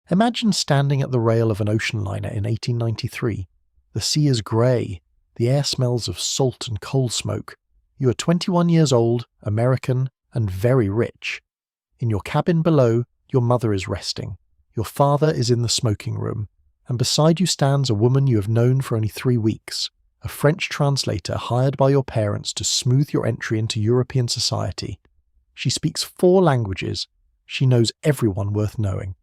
Imagine standing at the rail of an ocean liner in 1893. The sea is grey, the air smells of salt and coal smoke. You are 21 years old, American, and very rich. In your cabin below, your mother is resting. Your father is in the smoking room, and beside you stands a woman you have known for only 3 weeks, a French translator hired by your parents to smooth your entry into European society. She speaks 4 languages. She knows everyone worth knowing.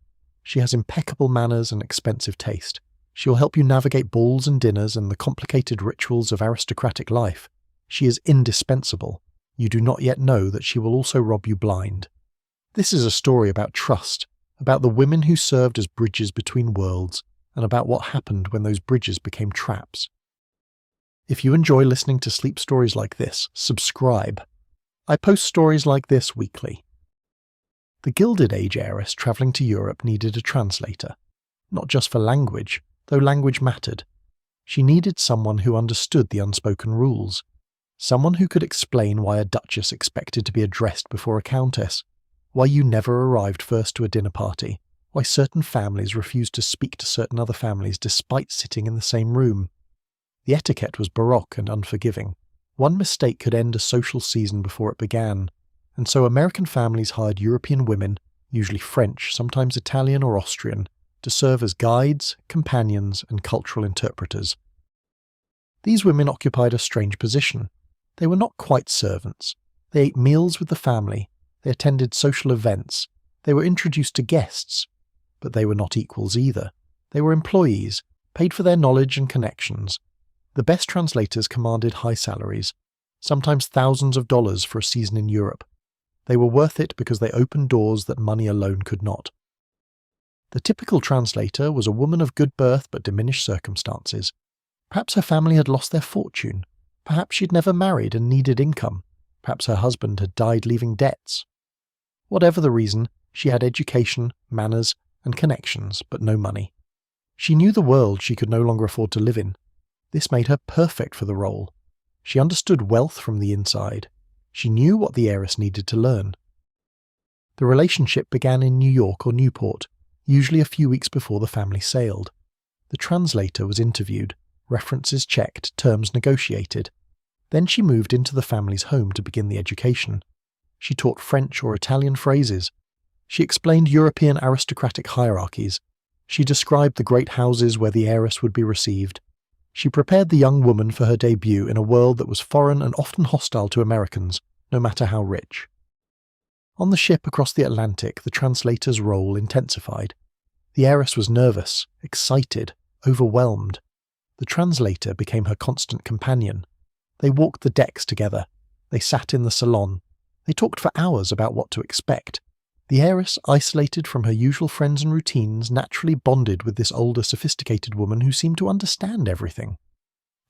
She has impeccable manners and expensive taste. She will help you navigate balls and dinners and the complicated rituals of aristocratic life. She is indispensable. You do not yet know that she will also rob you blind. This is a story about trust, about the women who served as bridges between worlds, and about what happened when those bridges became traps. If you enjoy listening to sleep stories like this, subscribe. I post stories like this weekly. The Gilded Age heiress travelling to Europe needed a translator, not just for language, though language mattered. She needed someone who understood the unspoken rules, someone who could explain why a duchess expected to be addressed before a countess, why you never arrived first to a dinner party, why certain families refused to speak to certain other families despite sitting in the same room. The etiquette was baroque and unforgiving. One mistake could end a social season before it began, and so American families hired European women, usually French, sometimes Italian or Austrian, to serve as guides, companions, and cultural interpreters. These women occupied a strange position. They were not quite servants. They ate meals with the family, they attended social events, they were introduced to guests, but they were not equals either. They were employees, paid for their knowledge and connections. The best translators commanded high salaries, sometimes thousands of dollars for a season in Europe. They were worth it because they opened doors that money alone could not. The typical translator was a woman of good birth but diminished circumstances. Perhaps her family had lost their fortune. Perhaps she'd never married and needed income. Perhaps her husband had died leaving debts. Whatever the reason, she had education, manners, and connections, but no money. She knew the world she could no longer afford to live in. This made her perfect for the role. She understood wealth from the inside. She knew what the heiress needed to learn. The relationship began in New York or Newport, usually a few weeks before the family sailed. The translator was interviewed, references checked, terms negotiated. Then she moved into the family's home to begin the education. She taught French or Italian phrases. She explained European aristocratic hierarchies. She described the great houses where the heiress would be received. She prepared the young woman for her debut in a world that was foreign and often hostile to Americans, no matter how rich. On the ship across the Atlantic, the translator's role intensified. The heiress was nervous, excited, overwhelmed. The translator became her constant companion. They walked the decks together. They sat in the salon. They talked for hours about what to expect. The heiress, isolated from her usual friends and routines, naturally bonded with this older, sophisticated woman who seemed to understand everything.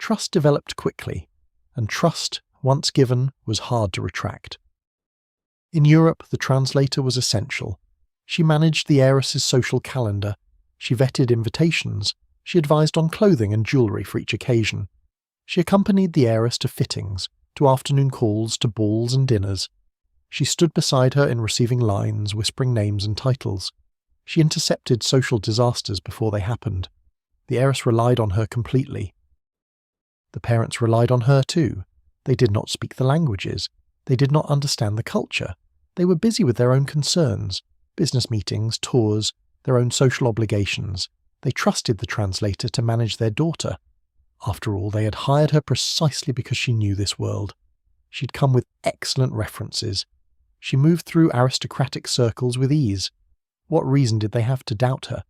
Trust developed quickly, and trust, once given, was hard to retract. In Europe, the translator was essential. She managed the heiress's social calendar. She vetted invitations. She advised on clothing and jewellery for each occasion. She accompanied the heiress to fittings, to afternoon calls, to balls and dinners. She stood beside her in receiving lines, whispering names and titles. She intercepted social disasters before they happened. The heiress relied on her completely. The parents relied on her too. They did not speak the languages. They did not understand the culture. They were busy with their own concerns, business meetings, tours, their own social obligations. They trusted the translator to manage their daughter. After all, they had hired her precisely because she knew this world. She'd come with excellent references. She moved through aristocratic circles with ease. What reason did they have to doubt her?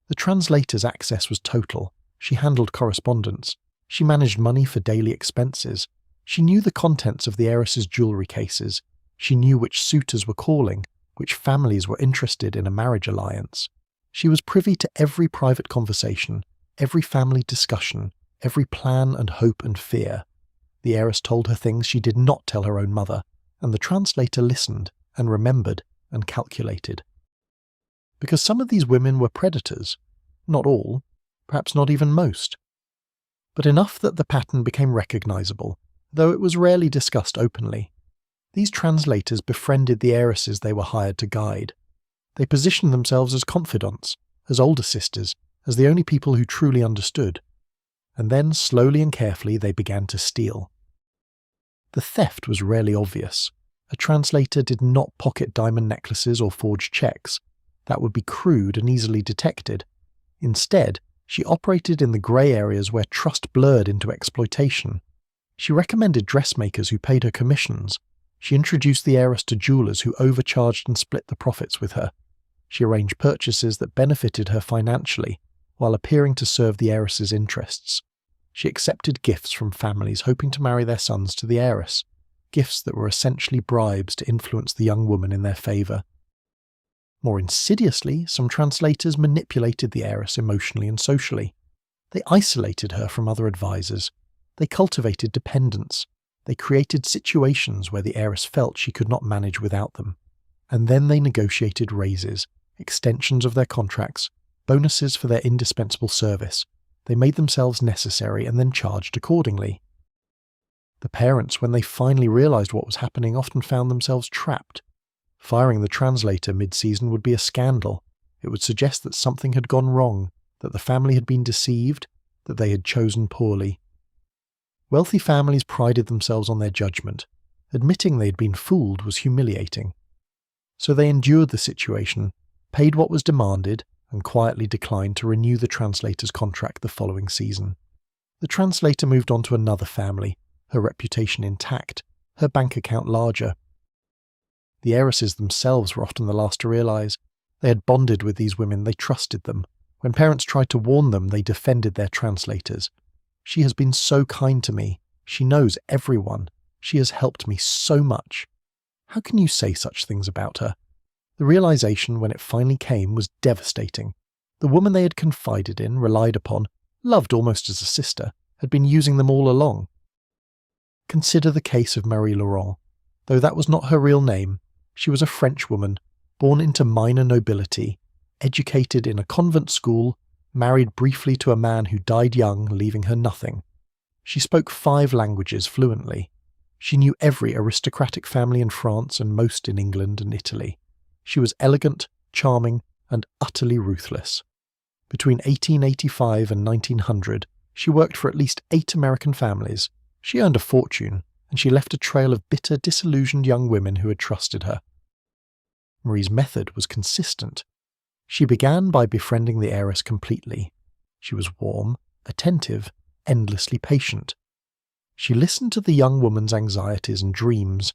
The translator's access was total. She handled correspondence. She managed money for daily expenses. She knew the contents of the heiress's jewellery cases. She knew which suitors were calling, which families were interested in a marriage alliance. She was privy to every private conversation, every family discussion, every plan and hope and fear. The heiress told her things she did not tell her own mother, and the translator listened and remembered and calculated. Because some of these women were predators. Not all, perhaps not even most. But enough that the pattern became recognizable, though it was rarely discussed openly. These translators befriended the heiresses they were hired to guide. They positioned themselves as confidants, as older sisters, as the only people who truly understood. And then, slowly and carefully, they began to steal. The theft was rarely obvious. A translator did not pocket diamond necklaces or forge checks. That would be crude and easily detected. Instead, she operated in the grey areas where trust blurred into exploitation. She recommended dressmakers who paid her commissions. She introduced the heiress to jewellers who overcharged and split the profits with her. She arranged purchases that benefited her financially, while appearing to serve the heiress's interests. She accepted gifts from families hoping to marry their sons to the heiress, gifts that were essentially bribes to influence the young woman in their favour. More insidiously, some translators manipulated the heiress emotionally and socially. They isolated her from other advisors. They cultivated dependence. They created situations where the heiress felt she could not manage without them. And then they negotiated raises, extensions of their contracts, bonuses for their indispensable service. They made themselves necessary and then charged accordingly. The parents, when they finally realised what was happening, often found themselves trapped. Firing the translator mid-season would be a scandal. It would suggest that something had gone wrong, that the family had been deceived, that they had chosen poorly. Wealthy families prided themselves on their judgment. Admitting they had been fooled was humiliating. So they endured the situation, paid what was demanded, and quietly declined to renew the translator's contract the following season. The translator moved on to another family, her reputation intact, her bank account larger. The heiresses themselves were often the last to realise. They had bonded with these women, they trusted them. When parents tried to warn them, they defended their translators. She has been so kind to me. She knows everyone. She has helped me so much. How can you say such things about her? The realisation, when it finally came, was devastating. The woman they had confided in, relied upon, loved almost as a sister, had been using them all along. Consider the case of Marie Laurent. Though that was not her real name, she was a French woman, born into minor nobility, educated in a convent school, married briefly to a man who died young, leaving her nothing. She spoke 5 languages fluently. She knew every aristocratic family in France and most in England and Italy. She was elegant, charming, and utterly ruthless. Between 1885 and 1900, she worked for at least 8 American families. She earned a fortune, and she left a trail of bitter, disillusioned young women who had trusted her. Marie's method was consistent. She began by befriending the heiress completely. She was warm, attentive, endlessly patient. She listened to the young woman's anxieties and dreams.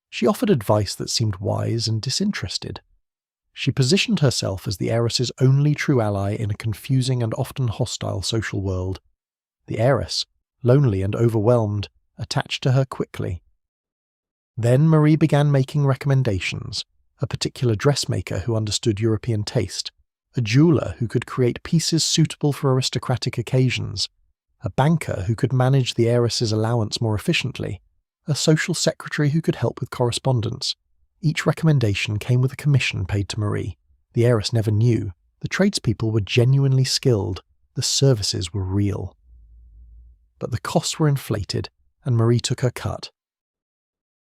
She offered advice that seemed wise and disinterested. She positioned herself as the heiress's only true ally in a confusing and often hostile social world. The heiress, lonely and overwhelmed, attached to her quickly. Then Marie began making recommendations, a particular dressmaker who understood European taste, a jeweller who could create pieces suitable for aristocratic occasions, a banker who could manage the heiress's allowance more efficiently, a social secretary who could help with correspondence. Each recommendation came with a commission paid to Marie. The heiress never knew. The tradespeople were genuinely skilled. The services were real. But the costs were inflated, and Marie took her cut.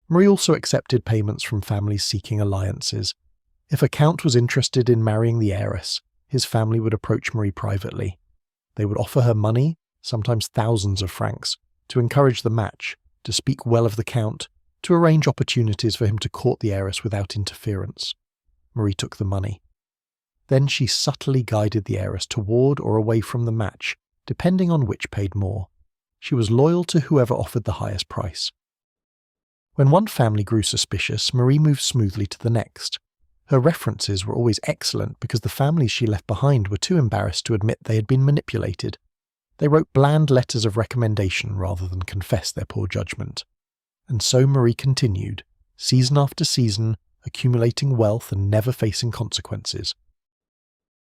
Marie also accepted payments from families seeking alliances. If a count was interested in marrying the heiress, his family would approach Marie privately. They would offer her money, sometimes thousands of francs, to encourage the match, to speak well of the count, to arrange opportunities for him to court the heiress without interference. Marie took the money. Then she subtly guided the heiress toward or away from the match, depending on which paid more. She was loyal to whoever offered the highest price. When one family grew suspicious, Marie moved smoothly to the next. Her references were always excellent because the families she left behind were too embarrassed to admit they had been manipulated. They wrote bland letters of recommendation rather than confess their poor judgment. And so Marie continued, season after season, accumulating wealth and never facing consequences.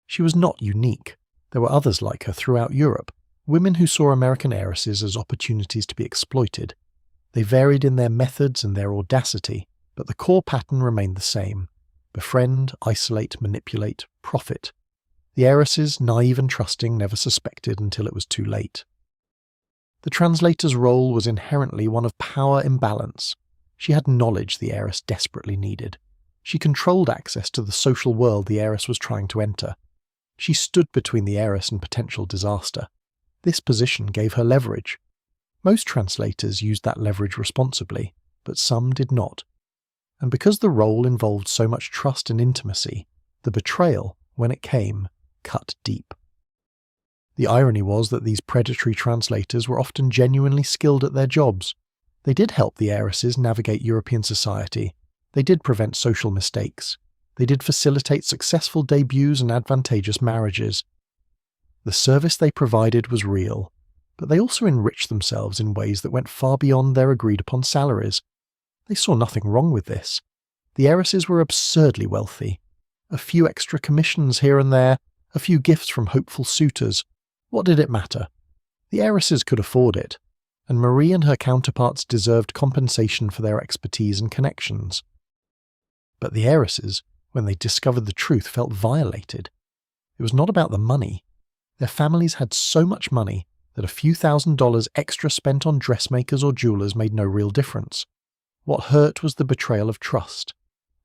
She was not unique. There were others like her throughout Europe, women who saw American heiresses as opportunities to be exploited. They varied in their methods and their audacity, but the core pattern remained the same: befriend, isolate, manipulate, profit. The heiresses, naive and trusting, never suspected until it was too late. The translator's role was inherently one of power imbalance. She had knowledge the heiress desperately needed. She controlled access to the social world the heiress was trying to enter. She stood between the heiress and potential disaster. This position gave her leverage. Most translators used that leverage responsibly, but some did not. And because the role involved so much trust and intimacy, the betrayal, when it came, cut deep. The irony was that these predatory translators were often genuinely skilled at their jobs. They did help the heiresses navigate European society. They did prevent social mistakes. They did facilitate successful debuts and advantageous marriages. The service they provided was real, but they also enriched themselves in ways that went far beyond their agreed-upon salaries. They saw nothing wrong with this. The heiresses were absurdly wealthy. A few extra commissions here and there, a few gifts from hopeful suitors. What did it matter? The heiresses could afford it, and Marie and her counterparts deserved compensation for their expertise and connections. But the heiresses, when they discovered the truth, felt violated. It was not about the money. Their families had so much money that a few $1,000s extra spent on dressmakers or jewelers made no real difference. What hurt was the betrayal of trust.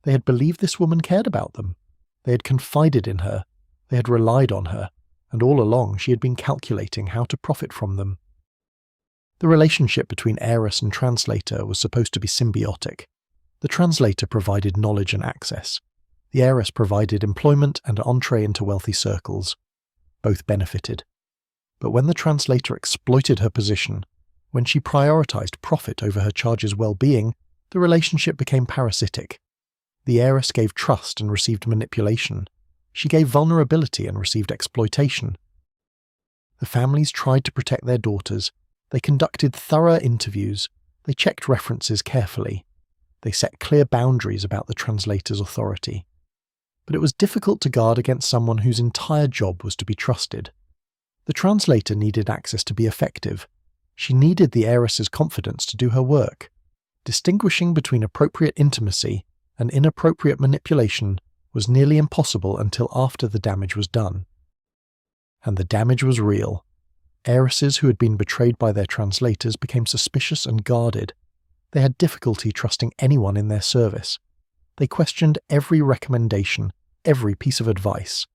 They had believed this woman cared about them. They had confided in her. They had relied on her, and all along she had been calculating how to profit from them. The relationship between heiress and translator was supposed to be symbiotic. The translator provided knowledge and access. The heiress provided employment and an entree into wealthy circles. Both benefited. But when the translator exploited her position, when she prioritized profit over her charge's well-being, the relationship became parasitic. The heiress gave trust and received manipulation. She gave vulnerability and received exploitation. The families tried to protect their daughters. They conducted thorough interviews. They checked references carefully. They set clear boundaries about the translator's authority. But it was difficult to guard against someone whose entire job was to be trusted. The translator needed access to be effective. She needed the heiress's confidence to do her work. Distinguishing between appropriate intimacy and inappropriate manipulation was nearly impossible until after the damage was done. And the damage was real. Heiresses who had been betrayed by their translators became suspicious and guarded. They had difficulty trusting anyone in their service. They questioned every recommendation, every piece of advice.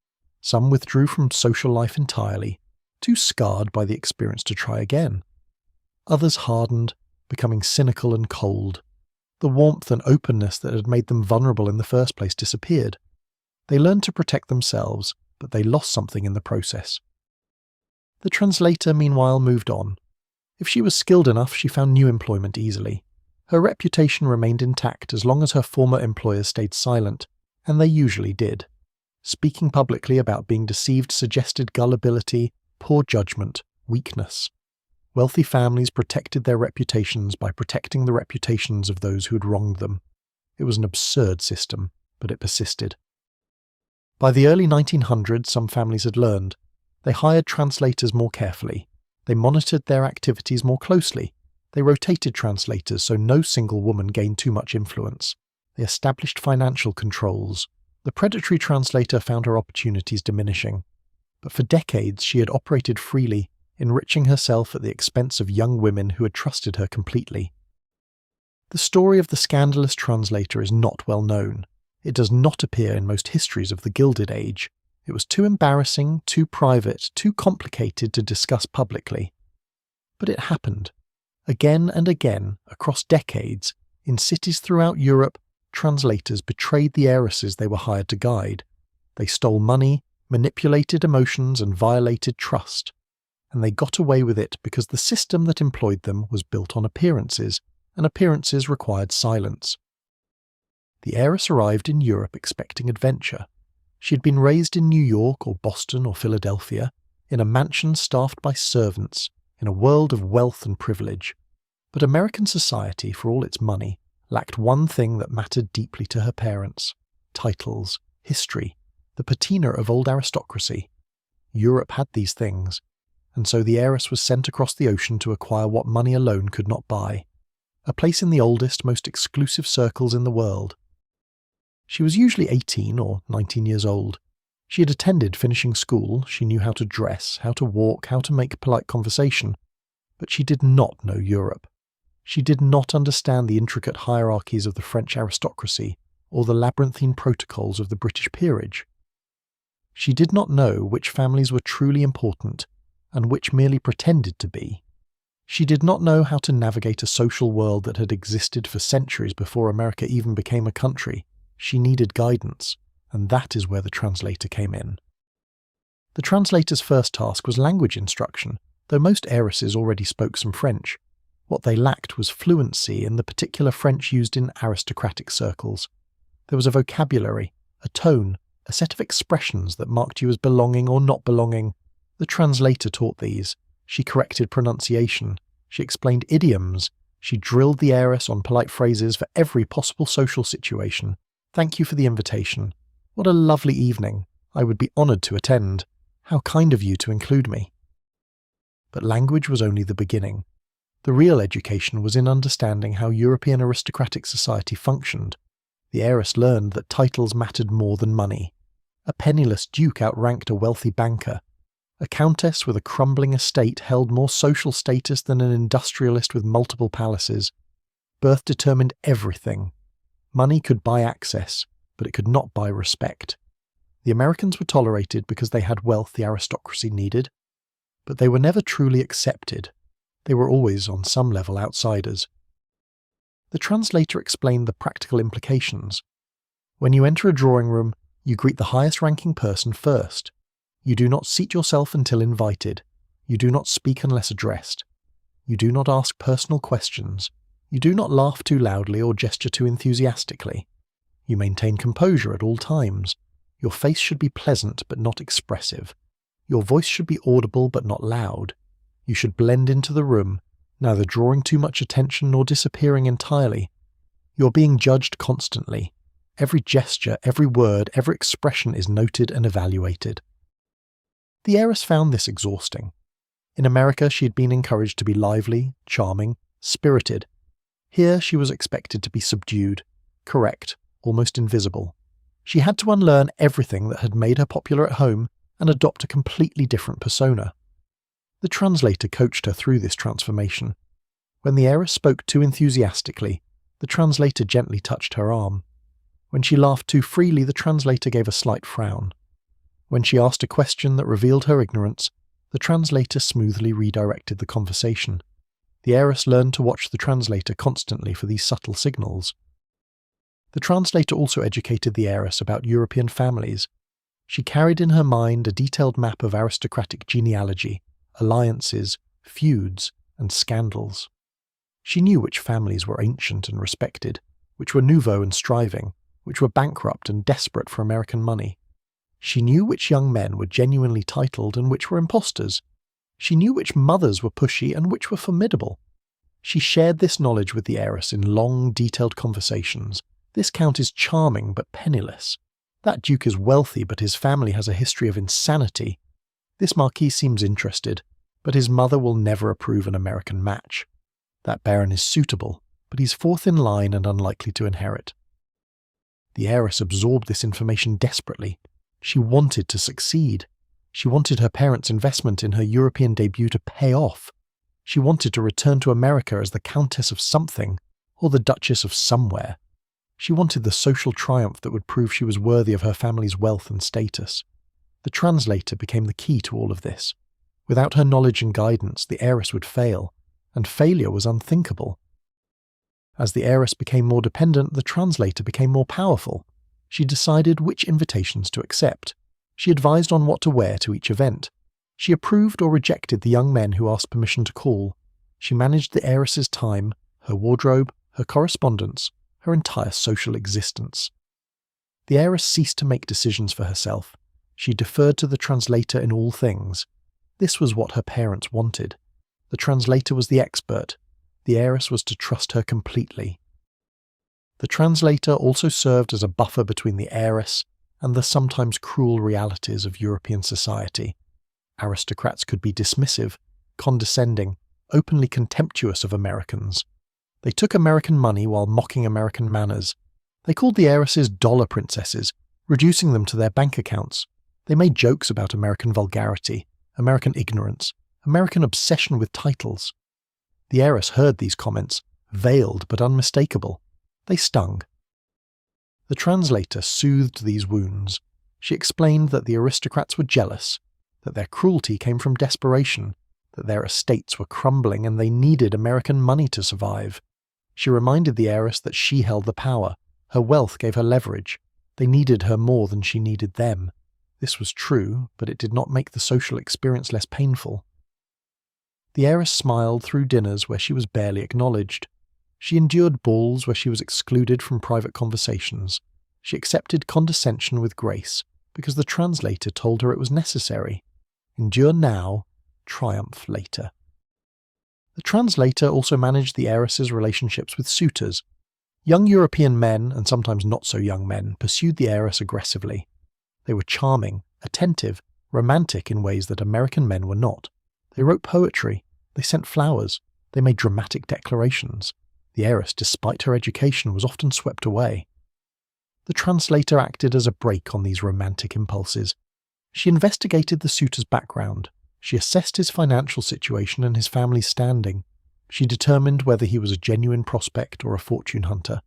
Some withdrew from social life entirely, too scarred by the experience to try again. Others hardened, becoming cynical and cold. The warmth and openness that had made them vulnerable in the first place disappeared. They learned to protect themselves, but they lost something in the process. The translator, meanwhile, moved on. If she was skilled enough, she found new employment easily. Her reputation remained intact as long as her former employers stayed silent, and they usually did. Speaking publicly about being deceived suggested gullibility, poor judgment, weakness. Wealthy families protected their reputations by protecting the reputations of those who had wronged them. It was an absurd system, but it persisted. By the early 1900s, some families had learned. They hired translators more carefully. They monitored their activities more closely. They rotated translators so no single woman gained too much influence. They established financial controls. The predatory translator found her opportunities diminishing. But for decades she had operated freely, enriching herself at the expense of young women who had trusted her completely. The story of the scandalous translator is not well known. It does not appear in most histories of the Gilded Age. It was too embarrassing, too private, too complicated to discuss publicly. But it happened. Again and again, across decades, in cities throughout Europe, translators betrayed the heiresses they were hired to guide. They stole money, manipulated emotions, and violated trust. And they got away with it because the system that employed them was built on appearances, and appearances required silence. The heiress arrived in Europe expecting adventure. She had been raised in New York or Boston or Philadelphia, in a mansion staffed by servants, in a world of wealth and privilege. But American society, for all its money, lacked one thing that mattered deeply to her parents: titles, history, the patina of old aristocracy. Europe had these things, and so the heiress was sent across the ocean to acquire what money alone could not buy: a place in the oldest, most exclusive circles in the world. She was usually 18 or 19 years old. She had attended finishing school, she knew how to dress, how to walk, how to make polite conversation, but she did not know Europe. She did not understand the intricate hierarchies of the French aristocracy, or the labyrinthine protocols of the British peerage. She did not know which families were truly important and which merely pretended to be. She did not know how to navigate a social world that had existed for centuries before America even became a country. She needed guidance, and that is where the translator came in. The translator's first task was language instruction, though most heiresses already spoke some French. What they lacked was fluency in the particular French used in aristocratic circles. There was a vocabulary, a tone, a set of expressions that marked you as belonging or not belonging. The translator taught these. She corrected pronunciation. She explained idioms. She drilled the heiress on polite phrases for every possible social situation. Thank you for the invitation. What a lovely evening. I would be honoured to attend. How kind of you to include me. But language was only the beginning. The real education was in understanding how European aristocratic society functioned. The heiress learned that titles mattered more than money. A penniless duke outranked a wealthy banker. A countess with a crumbling estate held more social status than an industrialist with multiple palaces. Birth determined everything. Money could buy access, but it could not buy respect. The Americans were tolerated because they had wealth the aristocracy needed, but they were never truly accepted. They were always, on some level, outsiders. The translator explained the practical implications. When you enter a drawing room, you greet the highest-ranking person first. You do not seat yourself until invited. You do not speak unless addressed. You do not ask personal questions. You do not laugh too loudly or gesture too enthusiastically. You maintain composure at all times. Your face should be pleasant but not expressive. Your voice should be audible but not loud. You should blend into the room, neither drawing too much attention nor disappearing entirely. You are being judged constantly. Every gesture, every word, every expression is noted and evaluated. The heiress found this exhausting. In America, she had been encouraged to be lively, charming, spirited. Here she was expected to be subdued, correct, almost invisible. She had to unlearn everything that had made her popular at home and adopt a completely different persona. The translator coached her through this transformation. When the heiress spoke too enthusiastically, the translator gently touched her arm. When she laughed too freely, the translator gave a slight frown. When she asked a question that revealed her ignorance, the translator smoothly redirected the conversation. The heiress learned to watch the translator constantly for these subtle signals. The translator also educated the heiress about European families. She carried in her mind a detailed map of aristocratic genealogy, alliances, feuds, and scandals. She knew which families were ancient and respected, which were nouveau and striving, which were bankrupt and desperate for American money. She knew which young men were genuinely titled and which were impostors. She knew which mothers were pushy and which were formidable. She shared this knowledge with the heiress in long, detailed conversations. This count is charming but penniless. That duke is wealthy, but his family has a history of insanity. This marquis seems interested, but his mother will never approve an American match. That baron is suitable, but he's fourth in line and unlikely to inherit. The heiress absorbed this information desperately. She wanted to succeed. She wanted her parents' investment in her European debut to pay off. She wanted to return to America as the Countess of something, or the Duchess of somewhere. She wanted the social triumph that would prove she was worthy of her family's wealth and status. The translator became the key to all of this. Without her knowledge and guidance, the heiress would fail, and failure was unthinkable. As the heiress became more dependent, the translator became more powerful. She decided which invitations to accept. She advised on what to wear to each event. She approved or rejected the young men who asked permission to call. She managed the heiress's time, her wardrobe, her correspondence, her entire social existence. The heiress ceased to make decisions for herself. She deferred to the translator in all things. This was what her parents wanted. The translator was the expert. The heiress was to trust her completely. The translator also served as a buffer between the heiress and the sometimes cruel realities of European society. Aristocrats could be dismissive, condescending, openly contemptuous of Americans. They took American money while mocking American manners. They called the heiresses dollar princesses, reducing them to their bank accounts. They made jokes about American vulgarity, American ignorance, American obsession with titles. The heiress heard these comments, veiled but unmistakable. They stung. The translator soothed these wounds. She explained that the aristocrats were jealous, that their cruelty came from desperation, that their estates were crumbling and they needed American money to survive. She reminded the heiress that she held the power. Her wealth gave her leverage. They needed her more than she needed them. This was true, but it did not make the social experience less painful. The heiress smiled through dinners where she was barely acknowledged. She endured balls where she was excluded from private conversations. She accepted condescension with grace, because the translator told her it was necessary. Endure now, triumph later. The translator also managed the heiress's relationships with suitors. Young European men, and sometimes not so young men, pursued the heiress aggressively. They were charming, attentive, romantic in ways that American men were not. They wrote poetry, they sent flowers, they made dramatic declarations. The heiress, despite her education, was often swept away. The translator acted as a brake on these romantic impulses. She investigated the suitor's background. She assessed his financial situation and his family's standing. She determined whether he was a genuine prospect or a fortune hunter.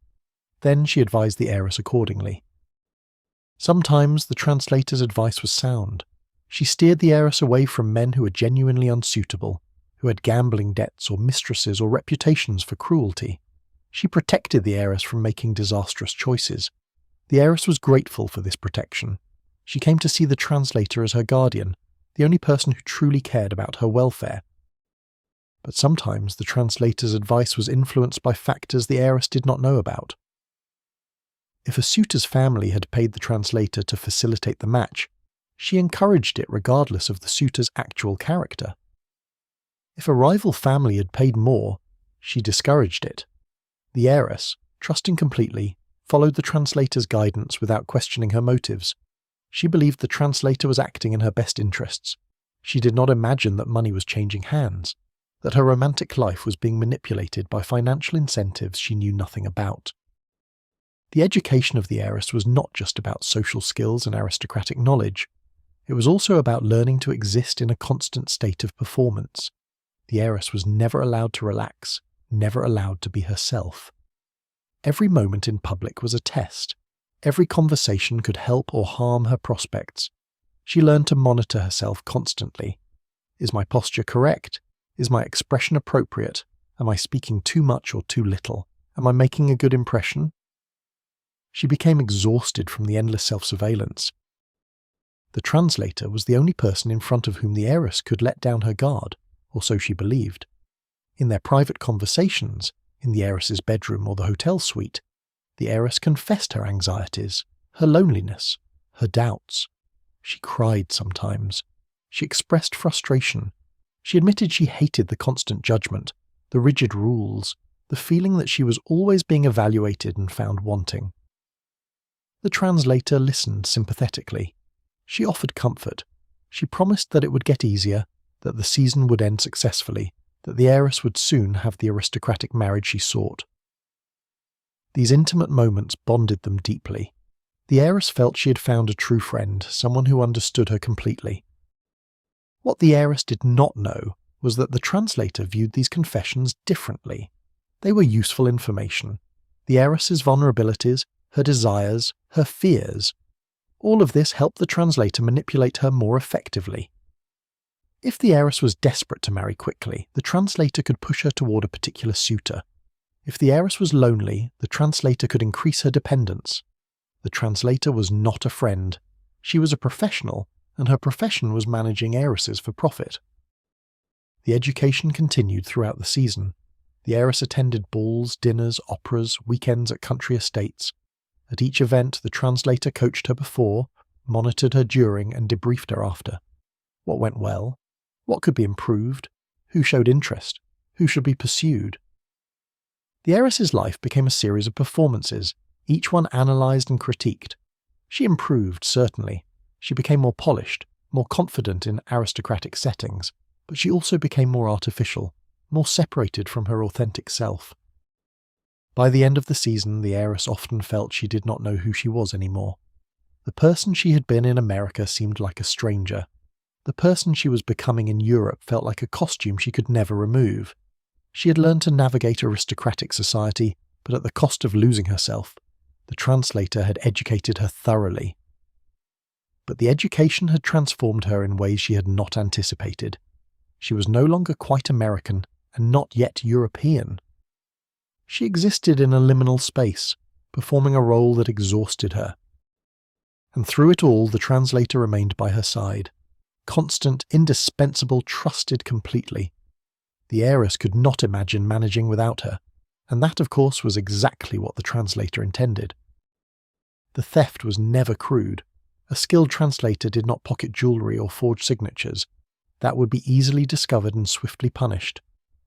Then she advised the heiress accordingly. Sometimes the translator's advice was sound. She steered the heiress away from men who were genuinely unsuitable, who had gambling debts or mistresses or reputations for cruelty. She protected the heiress from making disastrous choices. The heiress was grateful for this protection. She came to see the translator as her guardian, the only person who truly cared about her welfare. But sometimes the translator's advice was influenced by factors the heiress did not know about. If a suitor's family had paid the translator to facilitate the match, she encouraged it regardless of the suitor's actual character. If a rival family had paid more, she discouraged it. The heiress, trusting completely, followed the translator's guidance without questioning her motives. She believed the translator was acting in her best interests. She did not imagine that money was changing hands, that her romantic life was being manipulated by financial incentives she knew nothing about. The education of the heiress was not just about social skills and aristocratic knowledge. It was also about learning to exist in a constant state of performance. The heiress was never allowed to relax, never allowed to be herself. Every moment in public was a test. Every conversation could help or harm her prospects. She learned to monitor herself constantly. Is my posture correct? Is my expression appropriate? Am I speaking too much or too little? Am I making a good impression? She became exhausted from the endless self-surveillance. The translator was the only person in front of whom the heiress could let down her guard, or so she believed. In their private conversations, in the heiress's bedroom or the hotel suite, the heiress confessed her anxieties, her loneliness, her doubts. She cried sometimes. She expressed frustration. She admitted she hated the constant judgment, the rigid rules, the feeling that she was always being evaluated and found wanting. The translator listened sympathetically. She offered comfort. She promised that it would get easier, that the season would end successfully, that the heiress would soon have the aristocratic marriage she sought. These intimate moments bonded them deeply. The heiress felt she had found a true friend, someone who understood her completely. What the heiress did not know was that the translator viewed these confessions differently. They were useful information. The heiress's vulnerabilities, her desires, her fears. All of this helped the translator manipulate her more effectively. If the heiress was desperate to marry quickly, the translator could push her toward a particular suitor. If the heiress was lonely, the translator could increase her dependence. The translator was not a friend. She was a professional, and her profession was managing heiresses for profit. The education continued throughout the season. The heiress attended balls, dinners, operas, weekends at country estates. At each event, the translator coached her before, monitored her during, and debriefed her after. What went well? What could be improved? Who showed interest? Who should be pursued? The heiress's life became a series of performances, each one analysed and critiqued. She improved, certainly. She became more polished, more confident in aristocratic settings, but she also became more artificial, more separated from her authentic self. By the end of the season, the heiress often felt she did not know who she was anymore. The person she had been in America seemed like a stranger. The person she was becoming in Europe felt like a costume she could never remove. She had learned to navigate aristocratic society, but at the cost of losing herself. The translator had educated her thoroughly. But the education had transformed her in ways she had not anticipated. She was no longer quite American and not yet European. She existed in a liminal space, performing a role that exhausted her. And through it all, the translator remained by her side. Constant, indispensable, trusted completely. The heiress could not imagine managing without her, and that, of course, was exactly what the translator intended. The theft was never crude. A skilled translator did not pocket jewellery or forge signatures. That would be easily discovered and swiftly punished.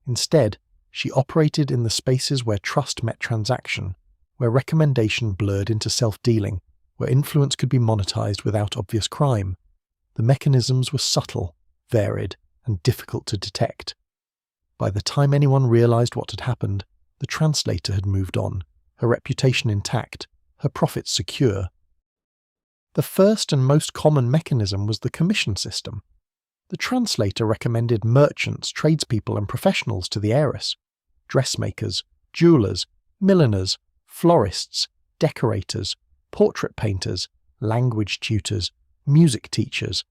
Instead, she operated in the spaces where trust met transaction, where recommendation blurred into self-dealing, where influence could be monetized without obvious crime. The mechanisms were subtle, varied, and difficult to detect. By the time anyone realized what had happened, the translator had moved on, her reputation intact, her profits secure. The first and most common mechanism was the commission system. The translator recommended merchants, tradespeople, and professionals to the heiress: dressmakers, jewelers, milliners, florists, decorators, portrait painters, language tutors, music teachers.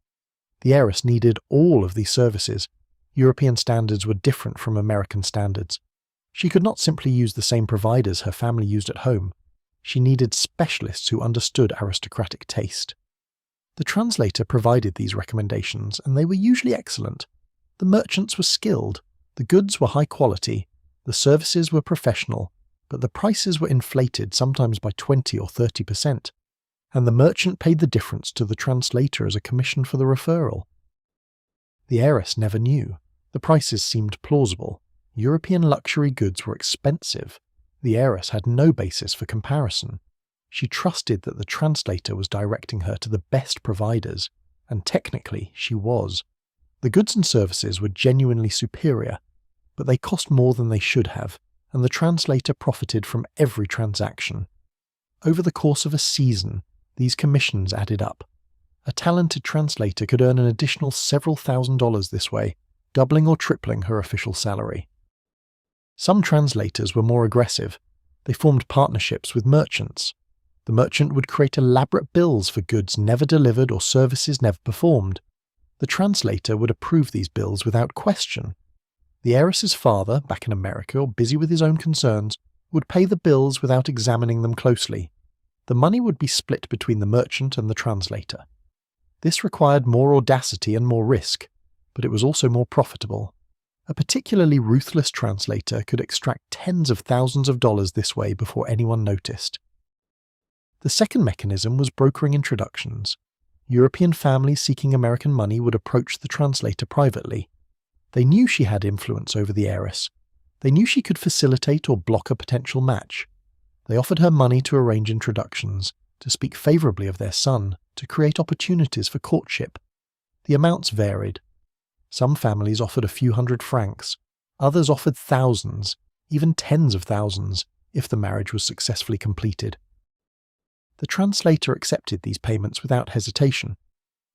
The heiress needed all of these services. European standards were different from American standards. She could not simply use the same providers her family used at home. She needed specialists who understood aristocratic taste. The translator provided these recommendations, and they were usually excellent. The merchants were skilled, the goods were high quality, the services were professional, but the prices were inflated sometimes by 20 or 30%, and the merchant paid the difference to the translator as a commission for the referral. The heiress never knew. The prices seemed plausible. European luxury goods were expensive. The heiress had no basis for comparison. She trusted that the translator was directing her to the best providers, and technically she was. The goods and services were genuinely superior, but they cost more than they should have, and the translator profited from every transaction. Over the course of a season, these commissions added up. A talented translator could earn an additional several $1,000s this way, doubling or tripling her official salary. Some translators were more aggressive. They formed partnerships with merchants. The merchant would create elaborate bills for goods never delivered or services never performed. The translator would approve these bills without question. The heiress's father, back in America or busy with his own concerns, would pay the bills without examining them closely. The money would be split between the merchant and the translator. This required more audacity and more risk, but it was also more profitable. A particularly ruthless translator could extract tens of thousands of dollars this way before anyone noticed. The second mechanism was brokering introductions. European families seeking American money would approach the translator privately. They knew she had influence over the heiress. They knew she could facilitate or block a potential match. They offered her money to arrange introductions, to speak favourably of their son, to create opportunities for courtship. The amounts varied. Some families offered a few hundred francs, others offered thousands, even tens of thousands, if the marriage was successfully completed. The translator accepted these payments without hesitation.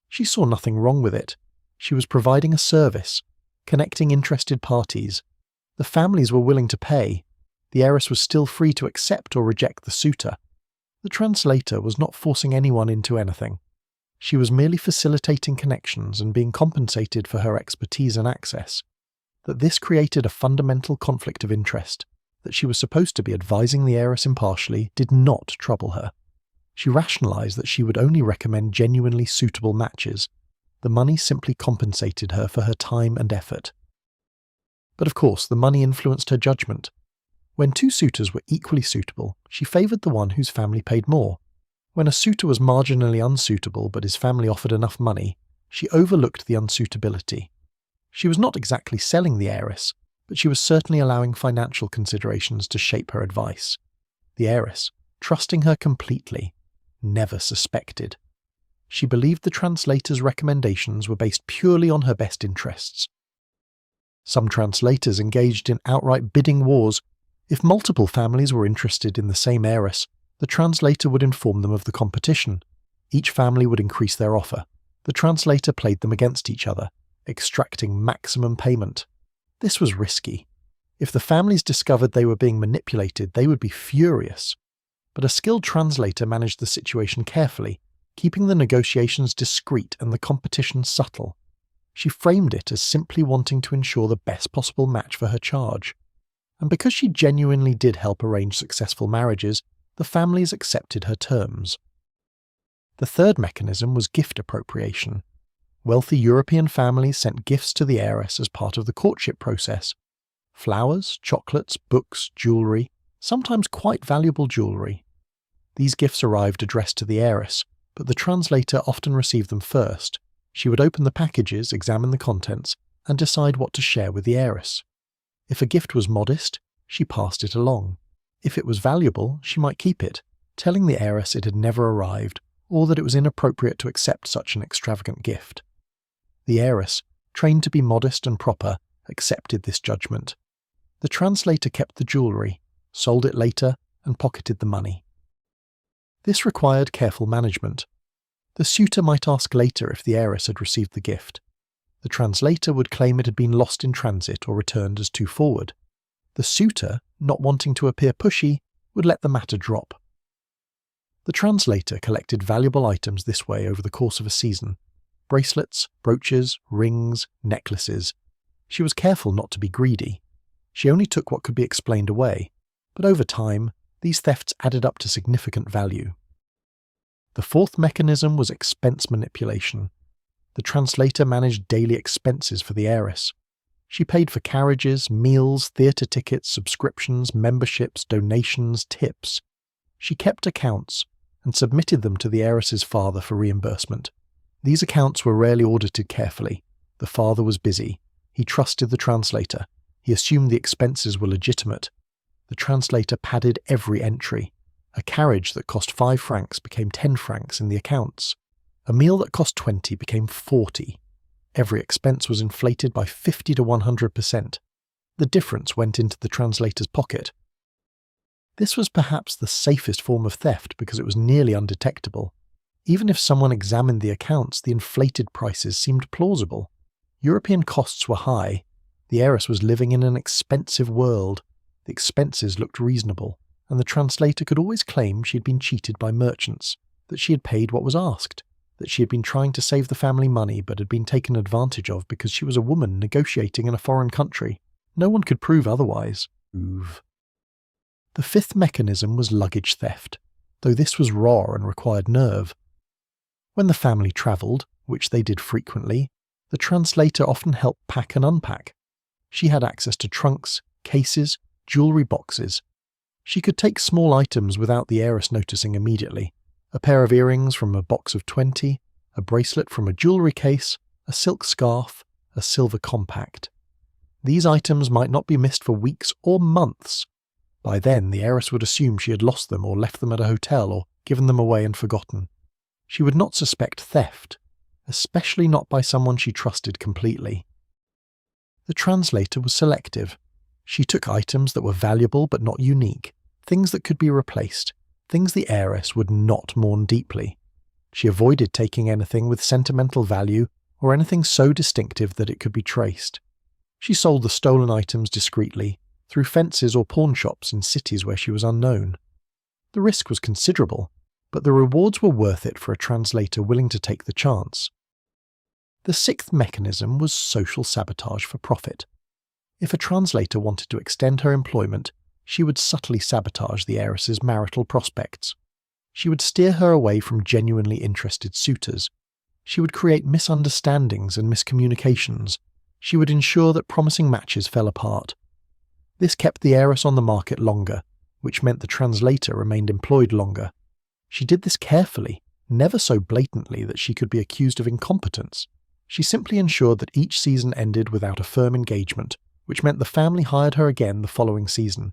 She saw nothing wrong with it. She was providing a service, connecting interested parties. The families were willing to pay. The heiress was still free to accept or reject the suitor. The translator was not forcing anyone into anything. She was merely facilitating connections and being compensated for her expertise and access. That this created a fundamental conflict of interest, that she was supposed to be advising the heiress impartially, did not trouble her. She rationalized that she would only recommend genuinely suitable matches. The money simply compensated her for her time and effort. But of course, the money influenced her judgment. When two suitors were equally suitable, she favoured the one whose family paid more. When a suitor was marginally unsuitable but his family offered enough money, she overlooked the unsuitability. She was not exactly selling the heiress, but she was certainly allowing financial considerations to shape her advice. The heiress, trusting her completely, never suspected. She believed the translator's recommendations were based purely on her best interests. Some translators engaged in outright bidding wars. If multiple families were interested in the same heiress, the translator would inform them of the competition. Each family would increase their offer. The translator played them against each other, extracting maximum payment. This was risky. If the families discovered they were being manipulated, they would be furious. but a skilled translator managed the situation carefully, keeping the negotiations discreet and the competition subtle. She framed it as simply wanting to ensure the best possible match for her charge. And because she genuinely did help arrange successful marriages, the families accepted her terms. The third mechanism was gift appropriation. Wealthy European families sent gifts to the heiress as part of the courtship process. Flowers, chocolates, books, jewellery, sometimes quite valuable jewellery. These gifts arrived addressed to the heiress, but the translator often received them first. She would open the packages, examine the contents, and decide what to share with the heiress. If a gift was modest, she passed it along. If it was valuable, she might keep it, telling the heiress it had never arrived, or that it was inappropriate to accept such an extravagant gift. The heiress, trained to be modest and proper, accepted this judgment. The translator kept the jewellery, sold it later, and pocketed the money. This required careful management. The suitor might ask later if the heiress had received the gift. The translator would claim it had been lost in transit or returned as too forward. The suitor, not wanting to appear pushy, would let the matter drop. The translator collected valuable items this way over the course of a season: bracelets, brooches, rings, necklaces. She was careful not to be greedy. She only took what could be explained away, but over time, these thefts added up to significant value. The fourth mechanism was expense manipulation. The translator managed daily expenses for the heiress. She paid for carriages, meals, theatre tickets, subscriptions, memberships, donations, tips. She kept accounts and submitted them to the heiress's father for reimbursement. These accounts were rarely audited carefully. The father was busy. He trusted the translator. He assumed the expenses were legitimate. The translator padded every entry. A carriage that cost 5 francs became 10 francs in the accounts. A meal that cost 20 became 40. Every expense was inflated by 50 to 100%. The difference went into the translator's pocket. This was perhaps the safest form of theft because it was nearly undetectable. Even if someone examined the accounts, the inflated prices seemed plausible. European costs were high. The heiress was living in an expensive world. The expenses looked reasonable, and the translator could always claim she had been cheated by merchants, that she had paid what was asked, that she had been trying to save the family money but had been taken advantage of because she was a woman negotiating in a foreign country. No one could prove otherwise. The fifth mechanism was luggage theft, though this was raw and required nerve. When the family travelled, which they did frequently, the translator often helped pack and unpack. She had access to trunks, cases, jewellery boxes. She could take small items without the heiress noticing immediately: a pair of earrings from a box of 20, a bracelet from a jewellery case, a silk scarf, a silver compact. These items might not be missed for weeks or months. By then, the heiress would assume she had lost them or left them at a hotel or given them away and forgotten. She would not suspect theft, especially not by someone she trusted completely. The translator was selective. She took items that were valuable but not unique, things that could be replaced, things the heiress would not mourn deeply. She avoided taking anything with sentimental value or anything so distinctive that it could be traced. She sold the stolen items discreetly, through fences or pawn shops in cities where she was unknown. The risk was considerable, but the rewards were worth it for a translator willing to take the chance. The sixth mechanism was social sabotage for profit. If a translator wanted to extend her employment, she would subtly sabotage the heiress's marital prospects. She would steer her away from genuinely interested suitors. She would create misunderstandings and miscommunications. She would ensure that promising matches fell apart. This kept the heiress on the market longer, which meant the translator remained employed longer. She did this carefully, never so blatantly that she could be accused of incompetence. She simply ensured that each season ended without a firm engagement, which meant the family hired her again the following season.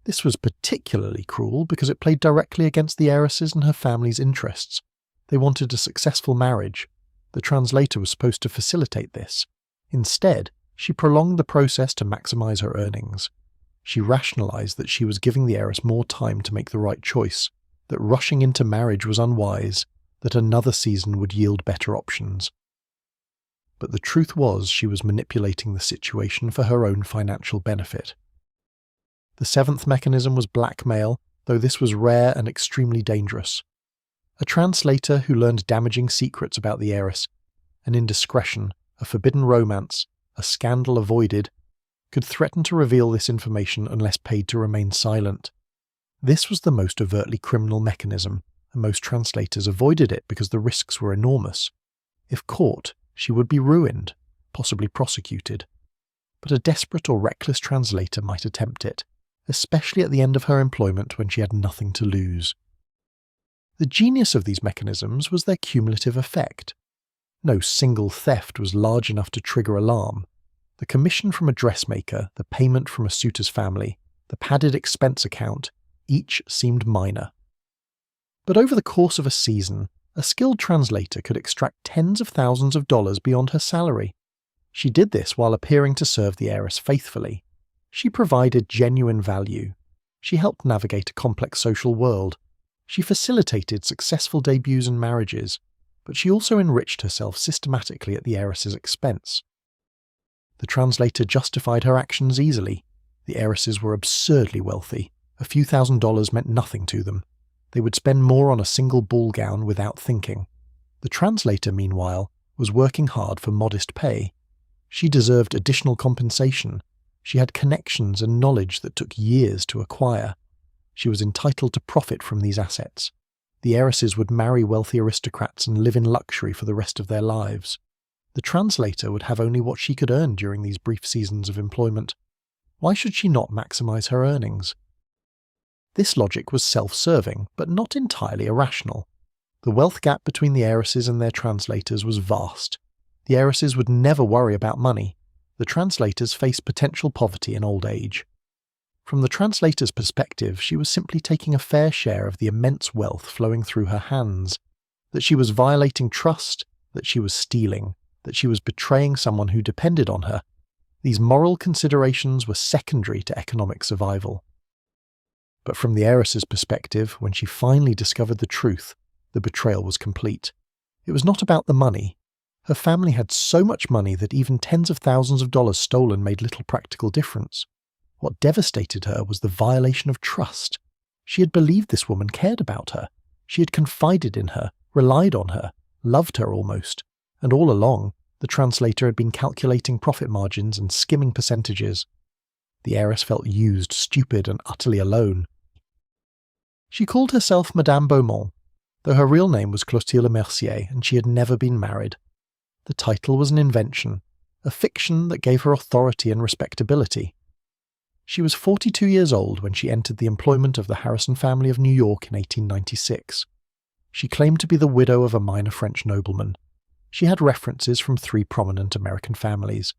This was particularly cruel because it played directly against the heiress's and her family's interests. They wanted a successful marriage. The translator was supposed to facilitate this. Instead, she prolonged the process to maximize her earnings. She rationalized that she was giving the heiress more time to make the right choice, that rushing into marriage was unwise, that another season would yield better options. But the truth was she was manipulating the situation for her own financial benefit. The seventh mechanism was blackmail, though this was rare and extremely dangerous. A translator who learned damaging secrets about the heiress, an indiscretion, a forbidden romance, a scandal avoided, could threaten to reveal this information unless paid to remain silent. This was the most overtly criminal mechanism, and most translators avoided it because the risks were enormous. If caught, she would be ruined, possibly prosecuted. But a desperate or reckless translator might attempt it, especially at the end of her employment when she had nothing to lose. The genius of these mechanisms was their cumulative effect. No single theft was large enough to trigger alarm. The commission from a dressmaker, the payment from a suitor's family, the padded expense account, each seemed minor. But over the course of a season, a skilled translator could extract tens of thousands of dollars beyond her salary. She did this while appearing to serve the heiress faithfully. She provided genuine value. She helped navigate a complex social world. She facilitated successful debuts and marriages, but she also enriched herself systematically at the heiress's expense. The translator justified her actions easily. The heiresses were absurdly wealthy. A few $1,000s meant nothing to them. They would spend more on a single ball gown without thinking. The translator, meanwhile, was working hard for modest pay. She deserved additional compensation. She had connections and knowledge that took years to acquire. She was entitled to profit from these assets. The heiresses would marry wealthy aristocrats and live in luxury for the rest of their lives. The translator would have only what she could earn during these brief seasons of employment. Why should she not maximize her earnings? This logic was self-serving, but not entirely irrational. The wealth gap between the heiresses and their translators was vast. The heiresses would never worry about money. The translators faced potential poverty in old age. From the translator's perspective, she was simply taking a fair share of the immense wealth flowing through her hands. That she was violating trust, that she was stealing, that she was betraying someone who depended on her. These moral considerations were secondary to economic survival. But from the heiress's perspective, when she finally discovered the truth, the betrayal was complete. It was not about the money. Her family had so much money that even tens of thousands of dollars stolen made little practical difference. What devastated her was the violation of trust. She had believed this woman cared about her. She had confided in her, relied on her, loved her almost. And all along, the translator had been calculating profit margins and skimming percentages. The heiress felt used, stupid, and utterly alone. She called herself Madame Beaumont, though her real name was Clotilde Mercier, and she had never been married. The title was an invention, a fiction that gave her authority and respectability. She was 42 years old when she entered the employment of the Harrison family of New York in 1896. She claimed to be the widow of a minor French nobleman. She had references from 3 prominent American families.